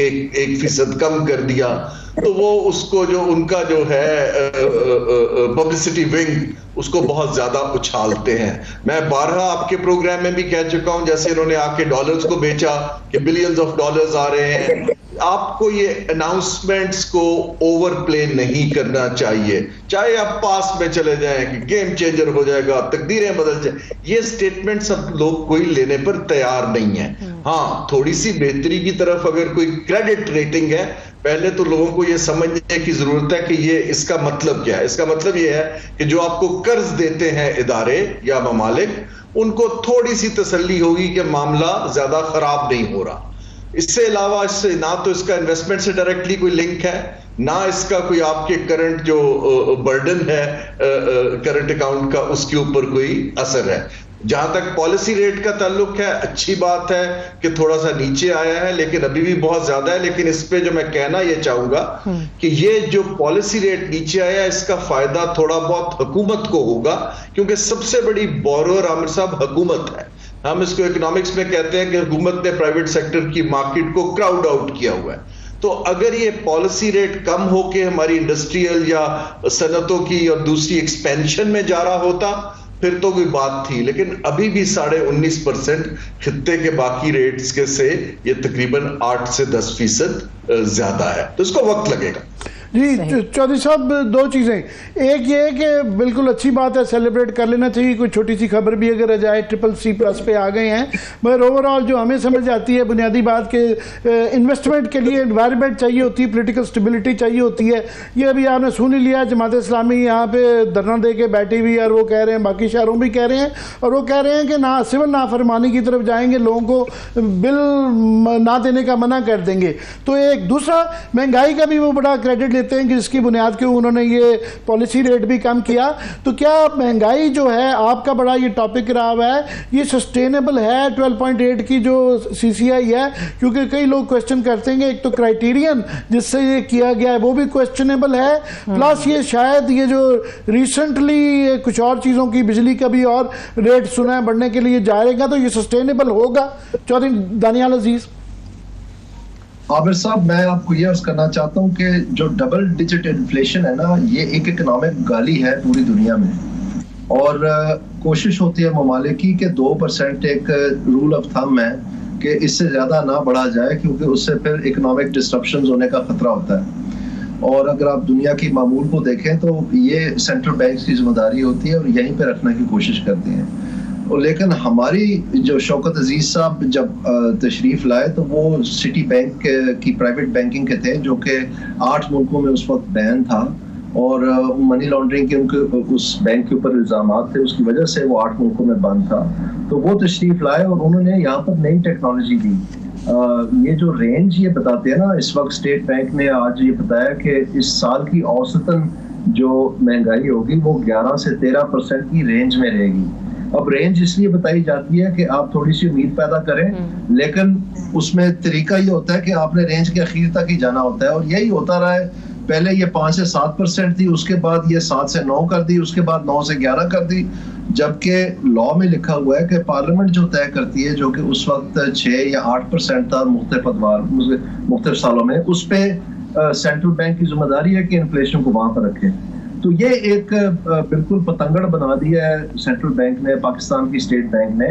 1% कम कर दिया, तो वो उसको जो उनका जो है पब्लिसिटी विंग उसको बहुत ज्यादा उछालते हैं। मैं बारहा आपके प्रोग्राम में भी कह चुका हूं, जैसे इन्होंने आके डॉलर्स को बेचा कि बिलियंस ऑफ डॉलर्स आ रहे हैं। आपको ये अनाउंसमेंट्स को ओवर प्ले नहीं करना चाहिए, चाहे आप पास में चले जाएं कि गेम चेंजर हो जाएगा, तकदीरें बदल जाए, ये स्टेटमेंट सब लोग कोई लेने पर तैयार नहीं है। हाँ, थोड़ी सी बेहतरी की तरफ अगर कोई क्रेडिट रेटिंग है, पहले तो लोगों को ये समझने की जरूरत है कि ये इसका मतलब क्या है। इसका मतलब ये है कि जो आपको कर्ज देते हैं इदारे या ममालिक, उनको थोड़ी सी तसल्ली होगी कि मामला ज्यादा खराब नहीं हो रहा। इससे अलावा इससे ना तो इसका इन्वेस्टमेंट से डायरेक्टली कोई लिंक है, ना इसका कोई आपके करंट जो बर्डन है करंट अकाउंट का उसके ऊपर कोई असर है। जहां तक पॉलिसी रेट का ताल्लुक है, अच्छी बात है कि थोड़ा सा नीचे आया है, लेकिन अभी भी बहुत ज्यादा है। लेकिन इस पे जो मैं कहना ये चाहूंगा कि ये जो पॉलिसी रेट नीचे आया, इसका फायदा थोड़ा बहुत हुकूमत को होगा, क्योंकि सबसे बड़ी बोरोर आमिर साहब हुकूमत है। हम इसको इकोनॉमिक्स में कहते हैं कि हुकूमत ने प्राइवेट सेक्टर की मार्केट को क्राउड आउट किया हुआ है। तो अगर ये पॉलिसी रेट कम होके हमारी इंडस्ट्रियल या सनतों की और दूसरी एक्सपेंशन में जा रहा होता, फिर तो कोई बात थी। लेकिन अभी भी 19.5% खित्ते के बाकी रेट्स के से ये तकरीबन 8 से 10% ज्यादा है, तो इसको वक्त लगेगा। जी चौधरी साहब, दो चीज़ें, एक ये है कि बिल्कुल अच्छी बात है, सेलिब्रेट कर लेना चाहिए, कोई छोटी सी खबर भी अगर आ जाए CCC+ पे आ गए हैं, मगर ओवरऑल जो हमें समझ आती है बुनियादी बात के इन्वेस्टमेंट के लिए एनवायरनमेंट चाहिए होती है, पॉलिटिकल स्टेबिलिटी चाहिए होती है। ये अभी आपने सुन ही लिया, जमात इस्लामी यहाँ पे धरना दे के बैठी हुई, और वो कह रहे हैं, बाकी शहरों भी कह रहे हैं, और वो कह रहे हैं कि ना सिविल नाफरमानी की तरफ जाएंगे, लोगों को बिल ना देने का मना कर देंगे। तो एक दूसरा, महंगाई का भी वो बड़ा क्रेडिट देते हैं कि जिसकी बुनियाद के उन्होंने ये पॉलिसी रेट भी कम किया। तो क्या महंगाई जो है आपका बड़ा ये टॉपिक रहा हुआ है, ये सस्टेनेबल है 12.8 की जो CCI है? क्योंकि कई लोग क्वेश्चन करते हैं, एक तो क्राइटेरियन जिससे ये किया गया है वो भी क्वेश्चनेबल है, प्लस ये शायद ये जो रिसेंटली कुछ और चीज़ों की बिजली का भी और रेट सुना है बढ़ने के लिए जाएगा, तो ये सस्टेनेबल होगा? चौधरी दानियाल अजीज। आबिर साहब, मैं आपको ये अर्ज करना चाहता हूँ कि जो डबल डिजिट इन्फ्लेशन है ना, ये एक इकोनॉमिक गाली है पूरी दुनिया में, और कोशिश होती है ममालिक की कि 2% एक रूल ऑफ थंब है कि इससे ज़्यादा ना बढ़ा जाए, क्योंकि उससे फिर इकोनॉमिक डिस्ट्रप्शन होने का खतरा होता है। और अगर आप दुनिया की मामूल को देखें तो ये सेंट्रल बैंक की जिम्मेदारी होती है और यहीं पे रखने की कोशिश करती हैं। और लेकिन हमारी जो शौकत अजीज साहब जब तशरीफ लाए तो वो सिटी बैंक की प्राइवेट बैंकिंग के थे, जो कि 8 मुल्कों में उस वक्त बैन था, और मनी लॉन्ड्रिंग के उनके उस बैंक के ऊपर इल्जामात थे, उसकी वजह से वो 8 मुल्कों में बंद था। तो वो तशरीफ लाए और उन्होंने यहाँ पर नई टेक्नोलॉजी दी। ये जो रेंज ये बताते हैं ना, इस वक्त स्टेट बैंक ने आज ये बताया कि इस साल की औसतन जो महंगाई होगी वो 11 से 13% की रेंज में रहेगी। अब रेंज इसलिए बताई जाती है कि आप थोड़ी सी उम्मीद पैदा करें, लेकिन उसमें तरीका ये होता है कि आपने रेंज के अखीर तक ही जाना होता है, और यही होता रहा है। पहले ये 5 से 7% थी, उसके बाद ये 7 से 9 कर दी, उसके बाद 9 से 11 कर दी, जबकि लॉ में लिखा हुआ है कि पार्लियामेंट जो तय करती है, जो कि उस वक्त 6 या 8% था मुख्तलिफ सालों में, उस पे सेंट्रल बैंक की जिम्मेदारी है कि इन्फ्लेशन को वहां पर रखे। तो ये एक बिल्कुल पतंगड़ बना दिया है सेंट्रल बैंक ने, पाकिस्तान की स्टेट बैंक ने।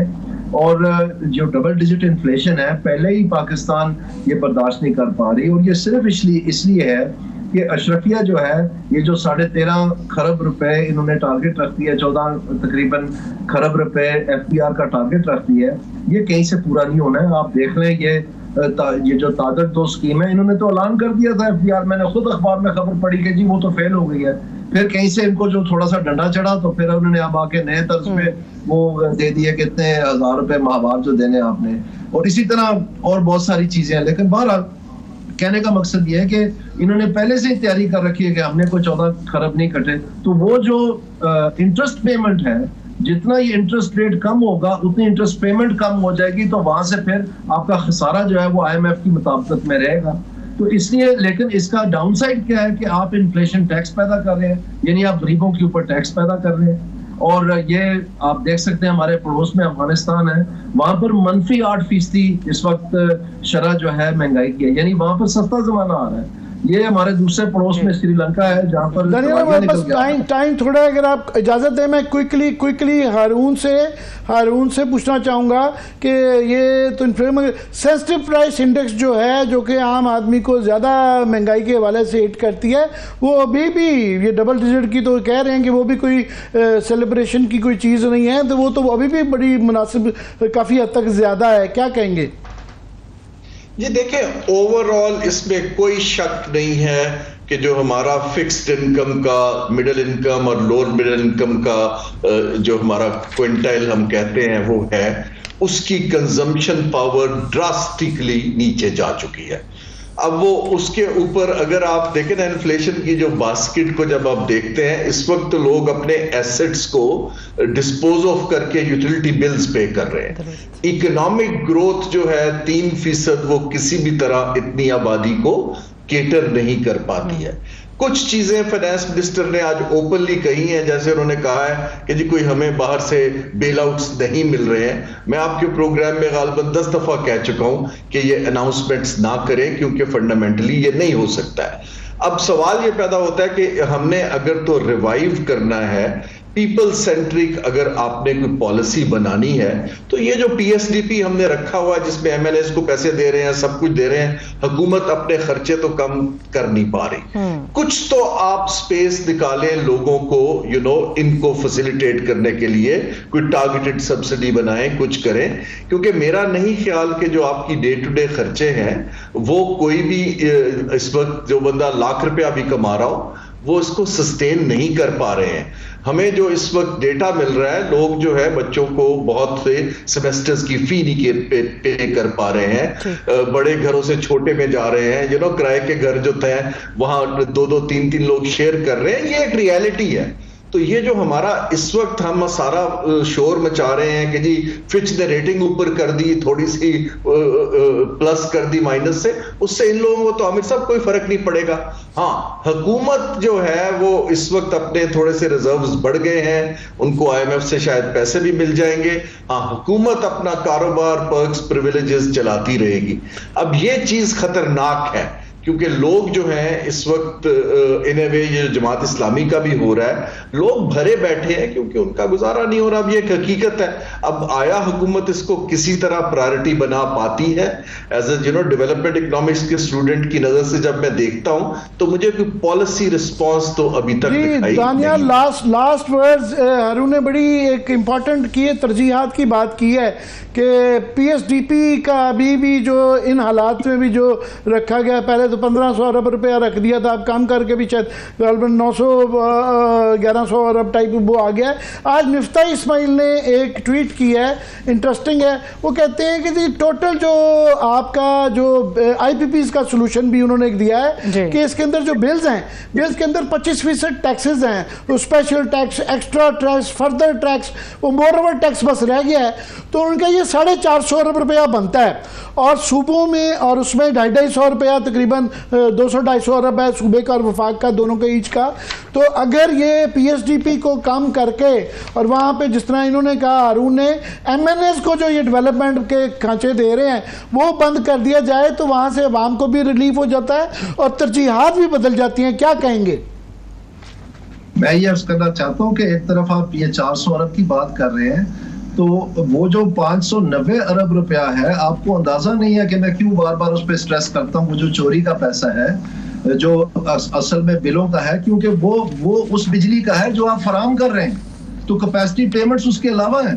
और जो डबल डिजिट इन्फ्लेशन है, पहले ही पाकिस्तान ये बर्दाश्त नहीं कर पा रही, और ये सिर्फ इसलिए है कि अशरफिया जो है, ये जो 13.5 खरब रुपए इन्होंने टारगेट रख दिया, 14 तकरीबन खरब रुपए FPR का टारगेट रख दिया है, ये कहीं से पूरा नहीं होना है। आप देख लें, ये जो ताकत 2 स्कीम है, इन्होंने तो ऐलान कर दिया था FPR, मैंने खुद अखबार में खबर पढ़ी कि जी वो तो फेल हो गई है। फिर कहीं से इनको जो थोड़ा सा डंडा चढ़ा, तो फिर उन्होंने अब आके नए तर्ज पे वो दे दिए कितने 1000 रुपए माहवार जो देने आपने, और इसी तरह और बहुत सारी चीजें हैं। लेकिन बहरहाल कहने का मकसद ये है कि इन्होंने पहले से ही तैयारी कर रखी है कि हमने कोई 14 खरब नहीं कटे, तो वो जो इंटरेस्ट पेमेंट है, जितना ये इंटरेस्ट रेट कम होगा उतनी इंटरेस्ट पेमेंट कम हो जाएगी, तो वहां से फिर आपका खसारा जो है वो IMF की मुताबिकत में रहेगा। तो इसलिए, लेकिन इसका डाउन साइड क्या है कि आप इन्फ्लेशन टैक्स पैदा कर रहे हैं, यानी आप गरीबों के ऊपर टैक्स पैदा कर रहे हैं। और ये आप देख सकते हैं हमारे पड़ोस में अफगानिस्तान है, वहां पर -8% इस वक्त शरह जो है महंगाई की है, यानी वहां पर सस्ता जमाना आ रहा है। ये हमारे दूसरे पड़ोस में श्रीलंका है, जहाँ पर टाइम थोड़ा, अगर आप इजाजत दें, मैं क्विकली हारून से पूछना चाहूंगा कि ये तो सेंसिटिव प्राइस इंडेक्स जो है, जो कि आम आदमी को ज्यादा महंगाई के हवाले से हिट करती है, वो अभी भी ये डबल डिजिट की तो कह रहे हैं कि वो भी कोई सेलिब्रेशन की कोई चीज नहीं है, तो वो तो अभी भी बड़ी मुनासिब, काफी हद तक ज्यादा है। क्या कहेंगे? ये देखें, ओवरऑल इसमें कोई शक नहीं है कि जो हमारा फिक्स्ड इनकम का, मिडिल इनकम और लोअर मिडिल इनकम का जो हमारा क्विंटाइल हम कहते हैं वो है, उसकी कंजम्पशन पावर ड्रास्टिकली नीचे जा चुकी है। अब वो उसके ऊपर अगर आप देखें ना, इन्फ्लेशन की जो बास्केट को जब आप देखते हैं, इस वक्त लोग अपने एसेट्स को डिस्पोज ऑफ करके यूटिलिटी बिल्स पे कर रहे हैं। इकोनॉमिक ग्रोथ जो है 3%, वो किसी भी तरह इतनी आबादी को केटर नहीं कर पाती है। कुछ चीजें फाइनेंस मिनिस्टर ने आज ओपनली कही हैं, जैसे उन्होंने कहा है कि जी कोई हमें बाहर से बेल आउट्स नहीं मिल रहे हैं। मैं आपके प्रोग्राम में गालबन 10 दफा कह चुका हूं कि ये अनाउंसमेंट्स ना करें, क्योंकि फंडामेंटली ये नहीं हो सकता है। अब सवाल ये पैदा होता है कि हमने अगर तो रिवाइव करना है, पीपल सेंट्रिक अगर आपने कोई पॉलिसी बनानी है, तो ये जो PSDP हमने रखा हुआ है, जिसमें MNAs को पैसे दे रहे हैं, सब कुछ दे रहे हैं, हुकूमत अपने खर्चे तो कम कर नहीं पा रही। कुछ तो आप स्पेस निकालें लोगों को, इनको फैसिलिटेट करने के लिए, कोई टारगेटेड सब्सिडी बनाएं, कुछ करें। क्योंकि मेरा नहीं ख्याल कि जो आपकी डे टू डे खर्चे हैं, वो कोई भी इस वक्त जो बंदा लाख रुपया भी कमा रहा हो, वो इसको सस्टेन नहीं कर पा रहे हैं। हमें जो इस वक्त डेटा मिल रहा है, लोग जो है बच्चों को बहुत से सेमेस्टर्स की फी नहीं पे कर पा रहे हैं, बड़े घरों से छोटे में जा रहे हैं, किराए के घर जो थे वहां 2-2, 3-3 लोग शेयर कर रहे हैं, ये एक रियलिटी है। तो ये जो हमारा इस वक्त हम सारा शोर मचा रहे हैं कि जी फिच ने रेटिंग ऊपर कर दी, थोड़ी सी प्लस कर दी माइनस से, उससे इन लोगों को तो आमिर साहब कोई फर्क नहीं पड़ेगा। हाँ, हुकूमत जो है वो इस वक्त अपने थोड़े से रिजर्व्स बढ़ गए हैं, उनको IMF से शायद पैसे भी मिल जाएंगे। हाँ, हुकूमत अपना कारोबार, पर्क्स, प्रिविलेजेस चलाती रहेगी। अब ये चीज खतरनाक है क्योंकि लोग जो हैं इस वक्त इन ए वे, ये जमात इस्लामी का भी हो रहा है, लोग भरे बैठे हैं क्योंकि उनका गुजारा नहीं हो रहा। अब ये एक हकीकत है। अब आया हुकूमत इसको किसी तरह प्रायोरिटी बना पाती है? एज ए डेवलपमेंट इकोनॉमिक्स के स्टूडेंट की नजर से जब मैं देखता हूं तो मुझे कोई पॉलिसी रिस्पॉन्स तो अभी तक दिखाई दानियाल, लास्ट वर्ड्स हारून ने बड़ी एक इम्पॉर्टेंट की है, तरजीहात की बात की है कि PSDP का अभी भी जो इन हालात में भी जो रखा गया, पहले तो 1500 अरब रुपया रख दिया था, अब काम करके भी शायद 900-1100 अरब टाइप वो आ गया है। आज मिफ्ता इस्माइल ने एक ट्वीट किया है, इंटरेस्टिंग है। वो कहते हैं कि जी टोटल जो आपका जो IPPs का सोल्यूशन भी उन्होंने दिया है कि इसके अंदर जो बिल्स हैं, बिल्स के अंदर 25% टैक्सेस हैं, तो special tax, extra tax, further tax, वो मोरओवर टैक्स बस रह गया है। तो उनका ये 450 अरब रुपया बनता है और सूबों में, और उसमें 250 रुपया तकरीबन 200-250 अरब है सूबे का और वफाक का, दोनों के ईच का। तो अगर ये PSDP को कम करके, और वहाँ पे जिस तरह इन्होंने कहा हारून ने, MNAs को जो ये डेवलपमेंट के खांचे दे रहे हैं वो बंद कर दिया जाए तो वहाँ से अवाम को भी रिलीफ हो जाता है और तरजीहात भी बदल जाती हैं। क्या कहेंगे? मैं ये अर्ज करना चाहता हूँ कि एक तरफ आप ये 400 अरब की बात कर रहे हैं, तो वो जो 590 अरब रुपया है, आपको अंदाजा नहीं है कि मैं क्यों बार बार उस पर स्ट्रेस करता हूँ। वो जो चोरी का पैसा है, जो असल में बिलों का है, क्योंकि वो उस बिजली का है जो आप फराहम कर रहे हैं, तो कैपेसिटी पेमेंट्स उसके अलावा है।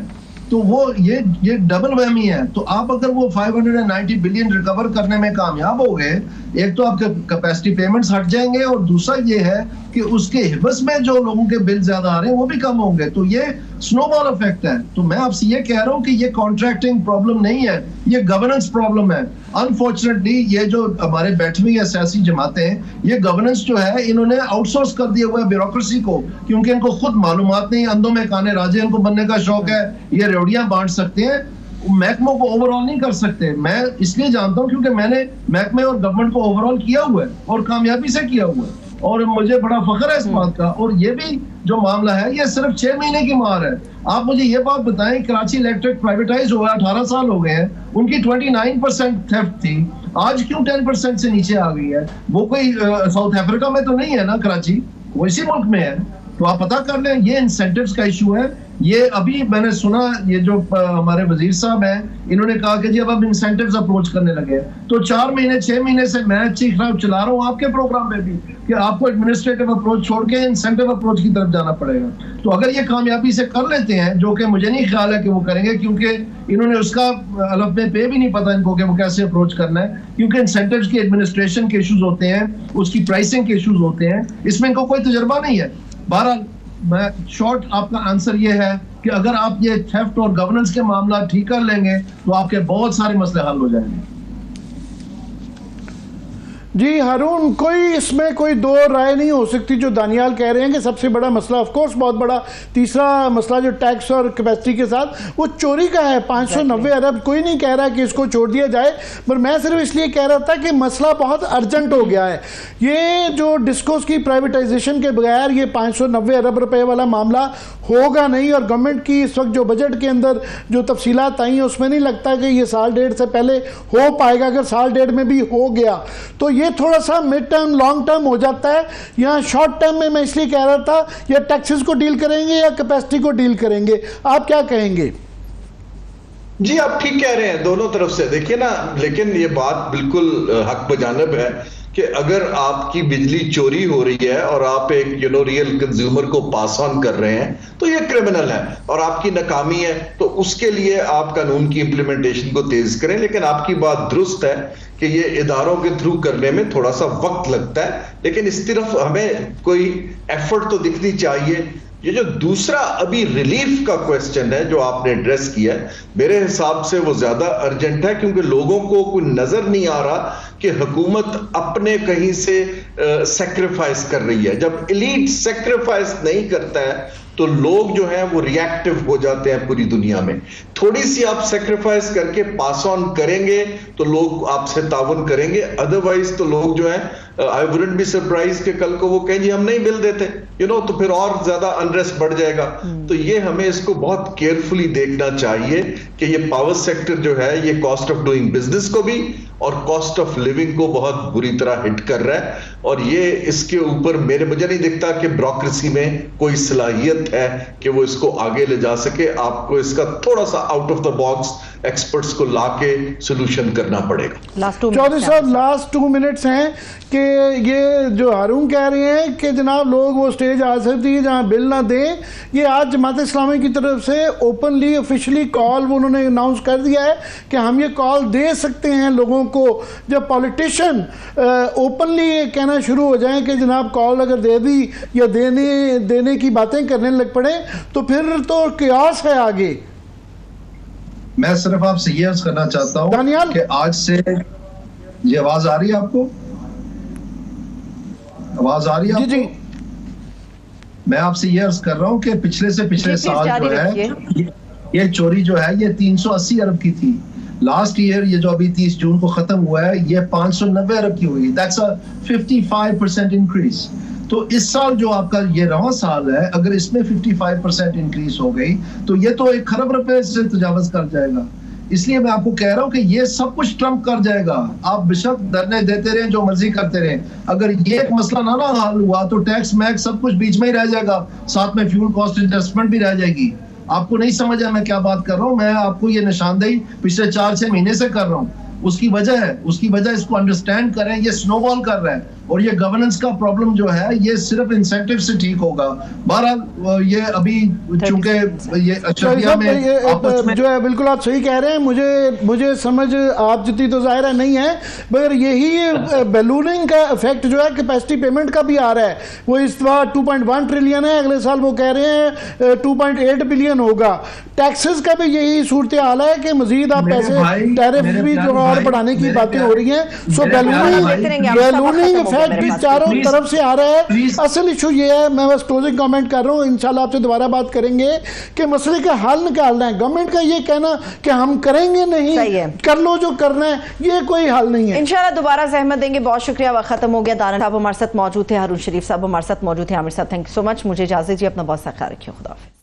तो वो ये डबल वहमी है। तो आप अगर वो 590 बिलियन रिकवर करने में कामयाब हो गए, एक तो आपके कैपेसिटी पेमेंट्स हट जाएंगे और दूसरा ये है कि उसके हिवज में जो लोगों के बिल ज्यादा आ रहे हैं वो भी कम होंगे। तो ये स्नोबॉल इफेक्ट है। तो मैं आपसे ये कह रहा हूँ कि ये कॉन्ट्रैक्टिंग प्रॉब्लम नहीं है, ये गवर्नेंस प्रॉब्लम है। अनफॉर्चुनेटली ये जो हमारे बैठे हुए सियासी जमातें हैं, ये गवर्नेंस जो है इन्होंने आउटसोर्स कर दिया हुआ है ब्यूरोक्रेसी को, क्योंकि इनको खुद मालूमात नहीं, अंधों में काने राजे इनको बनने का शौक है, ये रेवड़ियां बांट सकते हैं, महकमों को ओवरऑल नहीं कर सकते। मैं इसलिए जानता हूं क्योंकि मैंने महकमे और गवर्नमेंट को ओवरऑल किया हुआ है और कामयाबी से किया हुआ है, और मुझे बड़ा फख्र है इस बात का। और ये भी जो मामला है ये सिर्फ 6 महीने की मार है। आप मुझे ये बात बताएं, कराची इलेक्ट्रिक प्राइवेटाइज हुआ, 18 साल हो गए हैं, उनकी 29% थेफ्ट थी, आज क्यों 10% से नीचे आ गई है? वो कोई साउथ अफ्रीका में तो नहीं है ना कराची, वो इसी मुल्क में है। तो आप पता कर लें, ये इंसेंटिव्स का इशू है। ये अभी मैंने सुना, ये जो हमारे वजीर साहब हैं, इन्होंने कहा कि जी अब इंसेंटिव्स अप्रोच करने लगे। तो 4 महीने 6 महीने से मैं चीख रहा चला रहा हूँ आपके प्रोग्राम में भी कि आपको एडमिनिस्ट्रेटिव अप्रोच छोड़ के इंसेंटिव अप्रोच की तरफ जाना पड़ेगा। तो अगर ये कामयाबी से कर लेते हैं, जो कि मुझे नहीं ख्याल है कि वो करेंगे, क्योंकि इन्होंने उसका अलग में पे भी नहीं पता इनको कि वो कैसे अप्रोच करना है, क्योंकि इंसेंटिव्स की एडमिनिस्ट्रेशन के इशूज होते हैं, उसकी प्राइसिंग के इशूज होते हैं, इसमें इनको कोई तजुर्बा नहीं है। बहरहाल मैं शॉर्ट आपका आंसर ये है कि अगर आप ये थेफ्ट और गवर्नेंस के मामला ठीक कर लेंगे तो आपके बहुत सारे मसले हल हो जाएंगे। जी हारून, कोई इसमें कोई दो राय नहीं हो सकती जो दानियाल कह रहे हैं कि सबसे बड़ा मसला, ऑफ कोर्स बहुत बड़ा तीसरा मसला जो टैक्स और कैपेसिटी के साथ, वो चोरी का है। 590 अरब, कोई नहीं कह रहा कि इसको छोड़ दिया जाए, पर मैं सिर्फ इसलिए कह रहा था कि मसला बहुत अर्जेंट हो गया है। ये जो डिस्कोस की प्राइवेटाइजेशन के बगैर ये 590 अरब रुपए वाला मामला होगा नहीं, और गवर्नमेंट की इस वक्त जो बजट के अंदर जो तफसीलात आई हैं उसमें नहीं लगता कि ये साल डेढ़ से पहले हो पाएगा। अगर साल डेढ़ में भी हो गया तो ये थोड़ा सा मिड टर्म लॉन्ग टर्म हो जाता है। यहाँ शॉर्ट टर्म में मैं इसलिए कह रहा था, या टैक्सेस को डील करेंगे या कैपेसिटी को डील करेंगे, आप क्या कहेंगे? जी आप ठीक कह रहे हैं, दोनों तरफ से देखिए ना, लेकिन ये बात बिल्कुल हक बजानिब है कि अगर आपकी बिजली चोरी हो रही है और आप एक रियल कंज्यूमर को पास ऑन कर रहे हैं तो ये क्रिमिनल है और आपकी नाकामी है, तो उसके लिए आप कानून की इंप्लीमेंटेशन को तेज करें। लेकिन आपकी बात दुरुस्त है कि ये इदारों के थ्रू करने में थोड़ा सा वक्त लगता है, लेकिन इस तरफ हमें कोई एफर्ट तो दिखनी चाहिए। ये जो दूसरा अभी रिलीफ का क्वेश्चन है जो आपने एड्रेस किया है, मेरे हिसाब से वो ज्यादा अर्जेंट है, क्योंकि लोगों को कोई नजर नहीं आ रहा कि हुकूमत अपने कहीं से सेक्रीफाइस कर रही है। जब एलीट सेक्रीफाइस नहीं करता है तो लोग जो है वो रिएक्टिव हो जाते हैं पूरी दुनिया में। थोड़ी सी आप सेक्रीफाइस करके पास ऑन करेंगे तो लोग आपसे ताउन करेंगे, अदरवाइज तो लोग जो है आई वुडंट बी सरप्राइज कि कल को वो कहें जी हम नहीं बिल देते, तो फिर और ज्यादा अनरेस्ट बढ़ जाएगा। तो ये हमें इसको बहुत केयरफुली देखना चाहिए कि ये पावर सेक्टर जो है ये कॉस्ट ऑफ डूइंग बिजनेस को भी और कॉस्ट ऑफ लिविंग को बहुत बुरी तरह हिट कर रहा है, और ये इसके ऊपर मुझे नहीं दिखता कि ब्यूरोक्रेसी में कोई सलाहियत है कि वो इसको आगे ले जा सके। आपको इसका थोड़ा सा out of the box experts को लाके सोल्यूशन करना पड़ेगा। चौधरी साहब लास्ट 2 मिनट्स हैं कि ये जो हारून कह रहे हैं कि जनाब लोग वो स्टेज आ सकती है जहां बिल ना दें, ये आज जमात इस्लामी की तरफ से ओपनली ऑफिशियली कॉल उन्होंने अनाउंस कर दिया है कि हम ये कॉल दे सकते हैं लोगों को। जब पॉलिटिशियन ओपनली ये कहना शुरू हो जाए कि जनाब कॉल अगर दे दी या देने की बातें करने लग पड़े तो फिर तो कियास है आगे। मैं सिर्फ आपसे ये अर्ज करना चाहता हूँ दानियाल, कि आज से ये आवाज आ रही है आपको? आवाज आ रही है जी आपको? मैं आपसे ये अर्ज कर रहा हूँ कि पिछले साल जो है ये चोरी जो है ये 380 अरब की थी। लास्ट ईयर ये जो अभी 30 जून को खत्म हुआ है ये 590 अरब की हुई। That's a 55% increase. तो इस साल जो आपका ये रवा साल है, अगर इसमें 55% इंक्रीज हो गई तो ये तो 1 खरब रुपए से तजावज कर जाएगा। इसलिए मैं आपको कह रहा हूं कि ये सब कुछ ट्रम्प कर जाएगा। आप बेशक धरने देते रहे, जो मर्जी करते रहे, अगर ये एक मसला ना हल हुआ तो टैक्स मैक्स सब कुछ बीच में ही रह जाएगा, साथ में फ्यूल कॉस्ट एडजस्टमेंट भी रह जाएगी। आपको नहीं समझ है मैं क्या बात कर रहा हूं। मैं आपको ये निशानदेही पिछले 4-6 महीने से कर रहा हूं। उसकी वजह इसको अंडरस्टैंड करें। ये स्नोबॉल कर रहा है और ये गवर्नेंस का प्रॉब्लम जो है ये सिर्फ इंसेंटिव से ठीक होगा। बहरहाल ये अभी चूंकि ये अशरिया में जो है बिल्कुल आप सही कह रहे हैं। मुझे समझ आप जितनी तो जाहिर है नहीं है, मगर यही बैलूनिंग का इफेक्ट जो है कैपेसिटी पेमेंट का भी आ रहा है। वो इस बार 2.1 ट्रिलियन है, अगले साल वो कह रहे हैं 2.8 बिलियन होगा। टैक्सेस का भी यही सूरत हाल है कि मजीद आप पैसे टैरिफ भी जो और बढ़ाने की बातें हो रही हैं। सो बैलूनिंग इफेक्ट चारों तरफ से आ रहा है। असल इशू ये है, मैं बस क्लोजिंग कमेंट कर रहा हूँ, इंशाल्लाह आपसे दोबारा बात करेंगे कि मसले का हल निकालना है। गवर्नमेंट का ये कहना कि हम करेंगे नहीं, कर लो जो करना है, ये कोई हल नहीं है। इंशाल्लाह दोबारा ज़हमत देंगे। बहुत शुक्रिया, वक्त खत्म हो गया। दाना साहब हमारे साथ मौजूद थे, हारून शरीफ साहब हमारे साथ मौजूद थे, आमिर साहब थैंक यू सो मच। मुझे इजाजत जी, अपना बहुत सा ख्याल रखिए, खुदा हाफिज़।